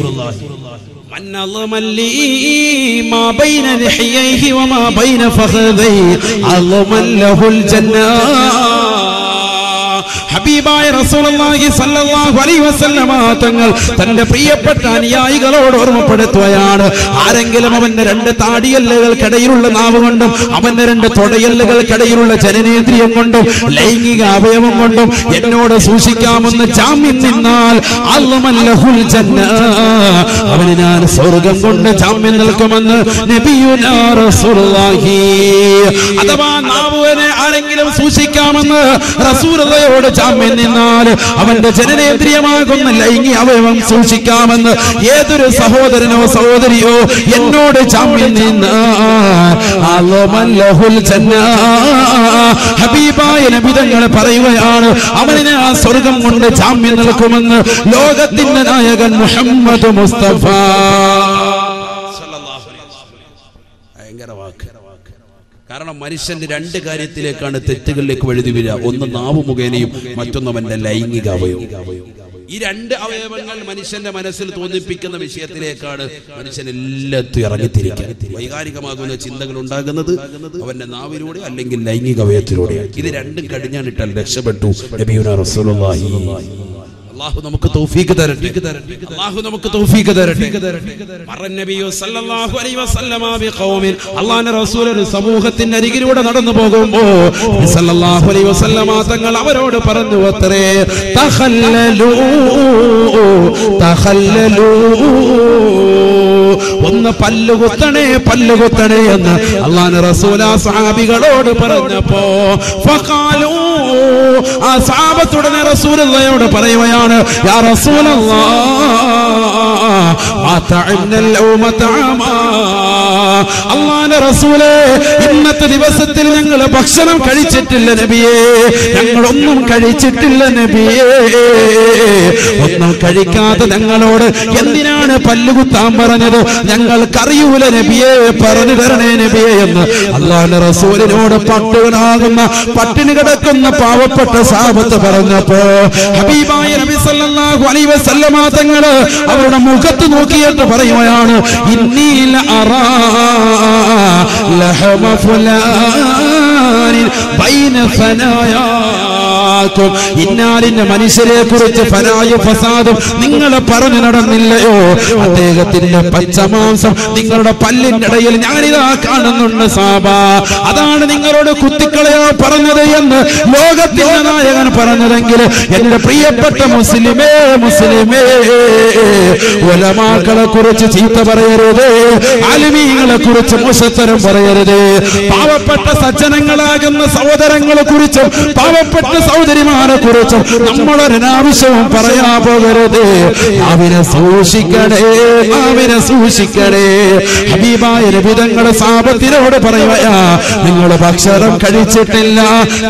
മാ ബൈന ലഹിയൈഹി വമാ ബൈന ഫഖദൈഹി അളമൻ ലഹുൽ ജന്നാ. ഹബീബായ റസൂലുള്ളാഹി സ്വല്ലല്ലാഹു അലൈഹി വസല്ലമ തങ്ങൾ തന്റെ പ്രിയപ്പെട്ട അനുയായികളോട് ഓർമ്മപ്പെടുത്തുകയാണ്, ആരെങ്കിലും അവന്റെ 2 താടിയല്ലുകൾക്കിടയിലുള്ള നാവ് കൊണ്ടും അവന്റെ 2 തൊടയല്ലുകൾക്കിടയിലുള്ള ജനനേന്ദ്രിയം കൊണ്ടും ലൈംഗിക അവയവം കൊണ്ടും എന്നോട് സൂക്ഷിക്കാമെന്ന് ജാമ്യം നിന്നാൽ അള്ളമൻ ലഹുൽ ജന്ന, അവന് ഞാൻ സ്വർഗം കൊണ്ട് ജാമ്യം നൽകുമെന്ന് നബിയുനാ റസൂലുള്ളാഹി. അഥവാ നാവിനെ ആരെങ്കിലും സൂക്ഷിക്കാമെന്ന് റസൂലുള്ളാഹിയോട് ജാമ്യം നിന്നാൽ അവന്റെ ജനനേന്ദ്രിയമാകുന്ന ലൈംഗിക അവയവം സൂക്ഷിക്കാമെന്ന് ഏതൊരു സഹോദരനോ സഹോദരിയോ എന്നോട് ജാമ്യം നിന്നാൽ അള്ളമൻ ലഹുൽ ജന്ന, ഹബീബായ നബി തങ്ങൾ പറയുകയാണ്, അവന് ഞാൻ സ്വർഗം കൊണ്ട് ജാമ്യം നൽകുമെന്ന് ലോകത്തിന്റെ നായകൻ മുഹമ്മദ് മുസ്തഫ. ഭയങ്കര വാക്ക്. കാരണം മനുഷ്യന്റെ 2 കാര്യത്തിലേക്കാണ് തെറ്റുകളിലേക്ക് വഴുതി വരിക. ഒന്ന് നാവ് മുഖേനയും മറ്റൊന്ന് അവന്റെ ലൈംഗിക അവയവം. ഈ 2 അവയവങ്ങൾ മനുഷ്യന്റെ മനസ്സിൽ തോന്നിപ്പിക്കുന്ന വിഷയത്തിലേക്കാണ് മനുഷ്യൻ എല്ലാത്തും ഇറങ്ങിത്തിരിക്കുക. വൈകാരികമാകുന്ന ചിന്തകൾ ഉണ്ടാകുന്നത് അവന്റെ നാവിലൂടെ അല്ലെങ്കിൽ ലൈംഗിക അവയവത്തിലൂടെയാണ്. ഇത് 2 കടിഞ്ഞാണിട്ടാൽ രക്ഷപ്പെട്ടു നബിയുനാ റസൂലുള്ളാഹി. അല്ലാഹു നമുക്ക് തൗഫീഖ് തരട്ടെ. അല്ലാഹു നമുക്ക് തൗഫീഖ് തരട്ടെ. നബിയു സല്ലല്ലാഹു അലൈഹി വസല്ലമ ബിഖൗമിൻ, അല്ലാഹുവിന്റെ റസൂൽ ഒരു സമൂഹത്തിന്റെ അരികിലൂടെ നടന്നു പോകുമ്പോൾ സല്ലല്ലാഹു അലൈഹി വസല്ലമ തങ്ങൾ അവരോട് പറഞ്ഞു അത്രേ, തഖല്ലലൂ തഖല്ലലൂ, ഒന്ന് പല്ലുകുത്തണേ പല്ലുകുത്തണേ എന്ന് അല്ലാഹുവിന്റെ റസൂൽ ആ സഹാബികളോട് പറഞ്ഞപ്പോ ഫഖാലൂ, ആ സഹാബത്തുടനെ റസൂലുള്ളാഹിയോട് പറയുകയാണ്, യാ അല്ലാഹുവിന്റെ റസൂലേ, ഇന്നത്തെ ദിവസത്തിൽ ഞങ്ങൾ ഭക്ഷണം കഴിച്ചിട്ടില്ല നബിയേ, ഞങ്ങളൊന്നും കഴിച്ചിട്ടില്ല നബിയേ. ഒന്നും കഴിക്കാതെ ഞങ്ങളോട് എന്തിനാണ് പല്ലുകുത്താൻ പറഞ്ഞത്? ഞങ്ങൾക്കറിയൂല നബിയേ, പറഞ്ഞു തരണേ നബിയേ എന്ന് അല്ലാഹുവിന്റെ റസൂലിനോട് പട്ടുവനാകുന്ന പട്ടിണി കിടക്കുന്ന പാവപ്പെട്ട സഹാബത്ത് പറഞ്ഞപ്പോ ഹബീബായ നബി സല്ലല്ലാഹു അലൈഹി വസല്ലമ തങ്ങൾ അവരുടെ മുഖത്ത് നോക്കിയിട്ട് പറയുകയാണ്, ഇന്നീല അറാ ലഹമ ഫുലാനിൻ ബൈന ഫനായാകും, ഇന്നാലിന്റെ മനുഷ്യരെ കുറിച്ച് ഫനായും ഫസാദും നിങ്ങൾ പറഞ്ഞു നടന്നില്ലയോ? അദ്ദേഹത്തിന്റെ പച്ചമാംസം നിങ്ങളുടെ പല്ലിന്റെ ഇടയിൽ ഞാനിതാ കാണുന്നുണ്ട് സാബ, അതാണ് നിങ്ങളോട് കുത്തിക്കളയോ പറഞ്ഞത് എന്ന് ലോകത്തിന്റെ നായകൻ പറഞ്ഞതെങ്കിൽ എന്റെ പ്രിയപ്പെട്ട മുസ്ലിമേ മുസ്ലിമേ, ഉലമാക്കളെ കുറിച്ച് ചീത്ത പറയരുത്, ആലിമീങ്ങളെ കുറിച്ച് മോശത്തരം പറയരുത്, പാവപ്പെട്ട സജ്ജനങ്ങളാകുന്ന സഹോദരങ്ങളെ കുറിച്ചും പാവപ്പെട്ട സഹോദരിമാരെ കുറിച്ചും നമ്മളൊരനാവശ്യവും പറയാ പോകരുത്. അവനെ സൂക്ഷിക്കണേ, അവനെ സൂക്ഷിക്കണേ. ഹബീബായ നബി തങ്ങളുടെ സഹാബത്തിനോട് പറയുകയാ, നിങ്ങൾ ഭക്ഷണം കഴിച്ചിട്ടില്ല,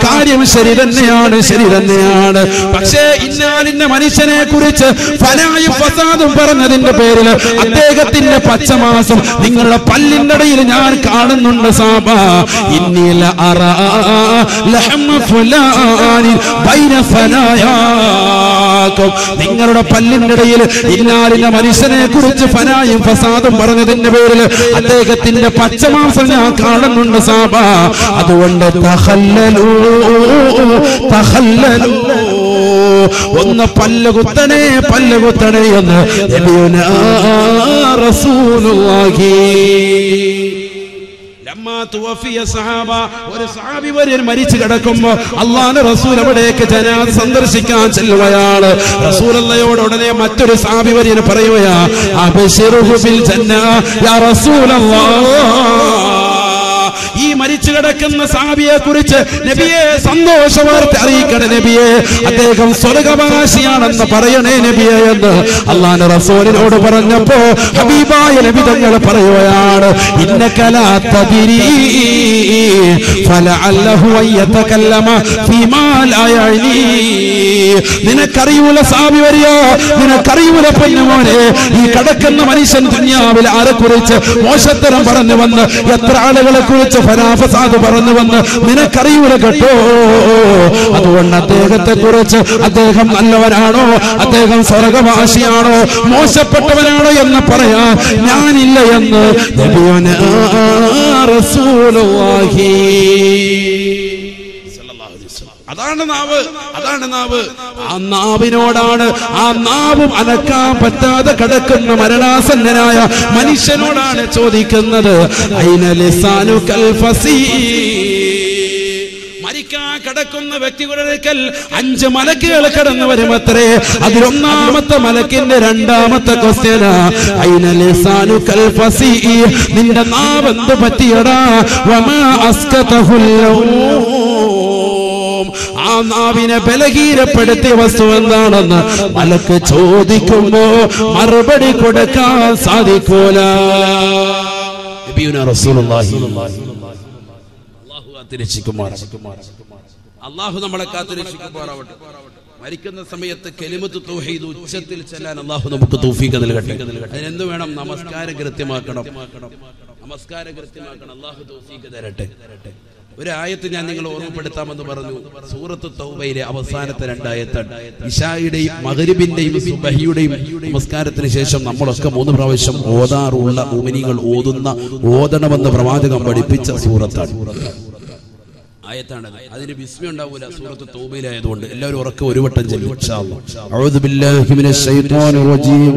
കാര്യം ശരി തന്നെയാണ്, ശരി തന്നെയാണ്. പക്ഷേ ഇന്നാലിന്റെ മനുഷ്യനെ കുറിച്ച് ഫനായും ഫസാദും പറഞ്ഞതിന്റെ പേരിൽ അദ്ദേഹത്തിന്റെ പച്ചമാസം നിങ്ങളുടെ പല്ലിന്റെ ഇടയിൽ ഞാൻ കാണുന്നുണ്ട് സാബ. ഇന്നീല അറാ ലഹമ ഫുലാനിൻ ബൈന ഫനായാകും, നിങ്ങളുടെ പല്ലിന്റെ ഇടയിൽ ഇന്നാലിന്റെ മനുഷ്യനെ കുറിച്ച് ഫനായും ഫസാദും പറഞ്ഞതിന്റെ പേരിൽ അദ്ദേഹത്തിന്റെ പച്ചമാംസം ഞാൻ കാണുന്നുണ്ട് സാബ. അതുകൊണ്ട് തഖല്ലലൂ തഖല്ലലൂ, ഒന്ന് പല്ലുകുത്തണേ പല്ലുകുത്തണേ എന്ന് നബിയുനാ റസൂലുള്ളാഹി. ഒരു സഹാബി വര്യൻ മരിച്ചു കിടക്കുമ്പോ അല്ലാഹുവിന്റെ റസൂൽ അവിടേക്ക് ജനാസ സന്ദർശിക്കാൻ ചെല്ലുകയാണ്. റസൂലുള്ളാഹിയോട് ഉടനെ മറ്റൊരു സഹാബി വര്യൻ പറയുകയാ, അബ്ശിറുഹു ബിൽ ജന്ന യാ റസൂലല്ലാഹ്, ഈ മരിച്ചു കിടക്കുന്ന സഹാബിയെ കുറിച്ച് നബിയെ സന്തോഷ വാർത്ത അറിയിക്കണേ നബിയെ, അദ്ദേഹം സ്വർഗ്ഗവാസിയാണെന്ന് പറയണേ നബിയെ എന്ന് അല്ലാഹുവിന്റെ റസൂലിനോട് പറഞ്ഞപ്പോ ഹബീബായ നബി തങ്ങൾ പറയുകയാണ്, ഇന്നക ലാ തദ്രീ ഫലഅല്ലഹു യതകല്ലമ ഫീമാ ലാ യഅനി, നിനക്കറിയൂല സാബി വരിയോ, നിനക്കറിയൂല പൊന്നുമോനെ, ഈ കിടക്കുന്ന മനുഷ്യൻ ദുനിയാവിൽ ആരെ കുറിച്ച് മോശത്തരം പറഞ്ഞു വന്ന് എത്ര ആളുകളെ കുറിച്ച് ഫനാഫസാദ് പറഞ്ഞു വന്ന് നിനക്കറിയൂല കേട്ടോ. അതുകൊണ്ട് അദ്ദേഹത്തെ കുറിച്ച് അദ്ദേഹം നല്ലവനാണോ, അദ്ദേഹം സ്വർഗ്ഗവാസിയാണോ, മോശപ്പെട്ടവനാണോ എന്ന് പറയാൻ ഞാനില്ല എന്ന് നബിയുനാ റസൂലുള്ളാഹി. അതാണ് നാവ്, അതാണ് നാവ്. ആ നാവിനോടാണ്, ആ നാവും അനക്കാൻ പറ്റാതെ കിടക്കുന്ന മരണാസന്നനായ മനുഷ്യനോടാണ് ചോദിക്കുന്നത്, ഐന ലിസാനുകൽ ഫസീ. മരിക്കാൻ കിടക്കുന്ന വ്യക്തികളുടെ 5 മലക്കുകൾ കടന്നു വരുമത്രേ. അതിലൊന്നാമത്തെ മലക്കിന്റെ രണ്ടാമത്തെ ക്വസ്റ്റ്യനാ, ഐന ലിസാനുകൽ ഫസീ, നിന്റെ നാവ് എന്ത് പറ്റിയടാ? വമാ അസ്കതഹുൽ ലൗം, ആ നാവിനെ ബലഹീനപ്പെടുത്തിയ വസ്തു എന്താണെന്ന് മലക്ക് ചോദിക്കുമ്പോ മറുപടി കൊടുക്കാൻ സാധിക്കൂല. നബിയുനാ റസൂലുള്ളാഹി. അല്ലാഹു കാത്തുരക്ഷിക്കുമാറാവട്ടെ. അല്ലാഹു നമ്മളെ കാത്തുരക്ഷിക്കുമാറാവട്ടെ. മരിക്കുന്ന സമയത്ത് കലിമത്ത് തൗഹീദ് ഉച്ചത്തിൽ ചെല്ലാൻ അല്ലാഹു നമുക്ക് തൗഫീഖ് നൽകട്ടെ. അതിനെന്ത് വേണം? നമസ്കാരം കൃത്യമാക്കണം, നമസ്കാരം കൃത്യമാക്കണം. അല്ലാഹു തൗഫീഖ് തരട്ടെ. ഒരു ആയത്ത് ഞാൻ നിങ്ങളെ ഓർമ്മപ്പെടുത്താമെന്ന് പറഞ്ഞു. സൂറത്ത് തൗബയിലെ അവസാനത്തെ 2 ആയത്താണ്. ഇശായുടെയും മഗ്രിബിന്റെയും സുബ്ഹിയുടെയും നമസ്കാരത്തിന് ശേഷം നമ്മളൊക്കെ 3 പ്രാവശ്യം ഓതാറുള്ള മുഅ്മിനീങ്ങൾ ഓതണമെന്ന് പ്രവാചകൻ പഠിപ്പിച്ച സൂറത്താണ്. ആയത്താണത്. അതിന് ബിസ്മി ഉണ്ടാവൂല, സൂറത്ത് തൗബയിലായതുകൊണ്ട്. എല്ലാവരും ഉറക്കെ ഒരു വട്ടം ചൊല്ലും ഇൻഷാ അല്ലാഹ്. അഊദു ബില്ലാഹി മിനശ് ശൈത്വാനിർ റജീം.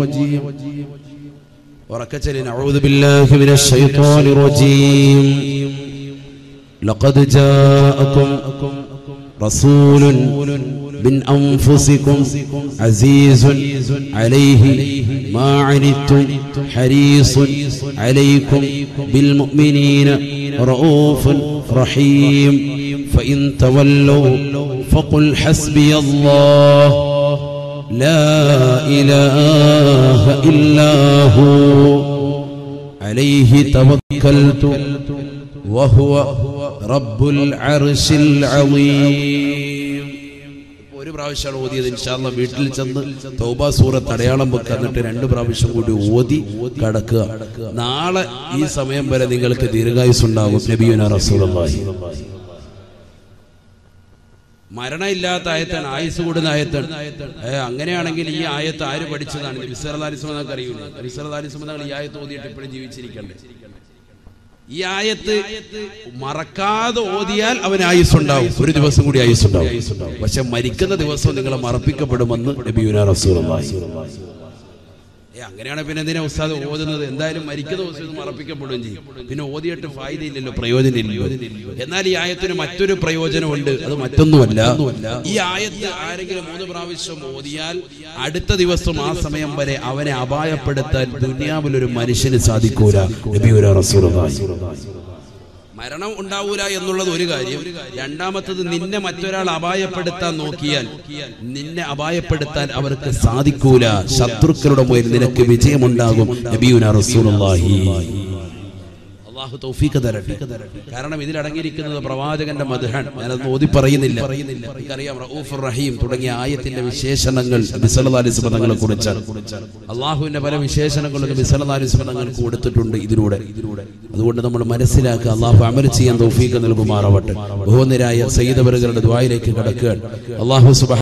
ഉറക്കെ ചൊല്ലിന അഊദു ബില്ലാഹി മിനശ് ശൈത്വാനിർ റജീം. ലഖദ് ജാഅകും റസൂലുൻ من أنفسكم عزيز عليه ما عنتم حريص عليكم بالمؤمنين رؤوف رحيم فإن تولوا فقل حسبي الله لا إله إلا هو عليه توكلت وهو رب العرش العظيم. ഒരു പ്രാവശ്യമാണ് ഓതിയത്. ഇൻഷാ അല്ലാഹ് വീട്ടിൽ ചെന്ന് തൗബ സൂറത്ത് അടയാളം വെക്കുക, എന്നിട്ട് 2 പ്രാവശ്യം കൂടി ഓതി കടക്കുക. നാളെ ഈ സമയം വരെ നിങ്ങൾക്ക് ദീർഘായുസ് ഉണ്ടാകും. നബിയുനാ റസൂലുള്ളാഹി. മരണമില്ലാത്ത ആയത്താണ്, ആയുസ് കൂടുന്ന ആയത്താണ്. അങ്ങനെയാണെങ്കിൽ ഈ ആയത്ത് ആര് പഠിച്ചതാണ്? നബി സല്ലല്ലാഹു അലൈഹി വസല്ലം അറിയൂല. നബി സല്ലല്ലാഹു അലൈഹി വസല്ലം ഈ ആയത്ത് ഓതിയിട്ട് ഇപ്പോഴും ജീവിച്ചിരിക്കണ്ടേ? ഈ ആയത്ത് മറക്കാതെ ഓതിയാൽ അവന് ആയുസ് ഉണ്ടാവും, ഒരു ദിവസം കൂടി ആയുസ് ഉണ്ടാവും. പക്ഷെ മരിക്കുന്ന ദിവസം നിങ്ങളെ മറപ്പിക്കപ്പെടുമെന്ന് നബിയുനാ റസൂലുള്ളാഹി. അങ്ങനെയാണ് പിന്നെ എന്തിനാ ഉസ്താദ് ഓതുന്നത്? എന്തായാലും മരിക്കുന്ന ദിവസം മറപ്പിക്കപ്പെടുകയും ചെയ്യും. പിന്നെ ഓതിയിട്ട് ഫായിദയില്ലല്ലോ, പ്രയോജനമില്ലല്ലോ. എന്നാൽ ഈ ആയത്തിന് മറ്റൊരു പ്രയോജനമുണ്ട്. അത് മറ്റൊന്നുമല്ല, ഈ ആയത്ത് ആരെങ്കിലും 3 പ്രാവശ്യം ഓതിയാൽ അടുത്ത ദിവസം ആ സമയം വരെ അവനെ അപായപ്പെടുത്താൻ ദുനിയാവിൽ ഒരു മനുഷ്യന് സാധിക്കൂല. നബിയുനാ റസൂലുള്ളാഹി. മരണം ഉണ്ടാവൂല എന്നുള്ളത് ഒരു കാര്യം. രണ്ടാമത്തത്, നിന്നെ മറ്റൊരാൾ അപായപ്പെടുത്താൻ നോക്കിയാൽ നിന്നെ അപായപ്പെടുത്താൻ അവർക്ക് സാധിക്കൂല. ശത്രുക്കളുടെ മുന്നിൽ നിനക്ക് വിജയമുണ്ടാകും. നബിയുനാ റസൂലുള്ളാഹി. അല്ലാഹു തൗഫീഖ് തരട്ടെ. കാരണം ഇതിൽ അടങ്ങിയിരിക്കുന്നത് പ്രവാചകന്റെ മദ്ഹാണ്. ഞാനത് ഓതി പറയുന്നില്ല. എനിക്കറിയാം റഊഫുർ റഹീം തുടങ്ങിയ ആയത്തിന്റെ വിശേഷണങ്ങൾ നബി സല്ലല്ലാഹു അലൈഹി വസല്ലം തങ്ങളെ കുറിച്ചാണ്. അല്ലാഹുവിന്റെ പല വിശേഷണങ്ങളും നബി സല്ലല്ലാഹു അലൈഹി വസല്ലം തങ്ങൾക്ക് കൊടുത്തിട്ടുണ്ട് ഇതിലൂടെ. അതുകൊണ്ട് നമ്മൾ മനസ്സിലാക്കുക. അല്ലാഹു അമൽ ചെയ്യാൻ തൗഫീഖ് നൽകുമാറാവട്ടെ. ബഹുവന്ദരായ സയ്യിദ് അവറുകളുടെ ദുആയിലേക്ക് കടക്കുകയാണ്. അല്ലാഹു സുബ്ഹാനഹു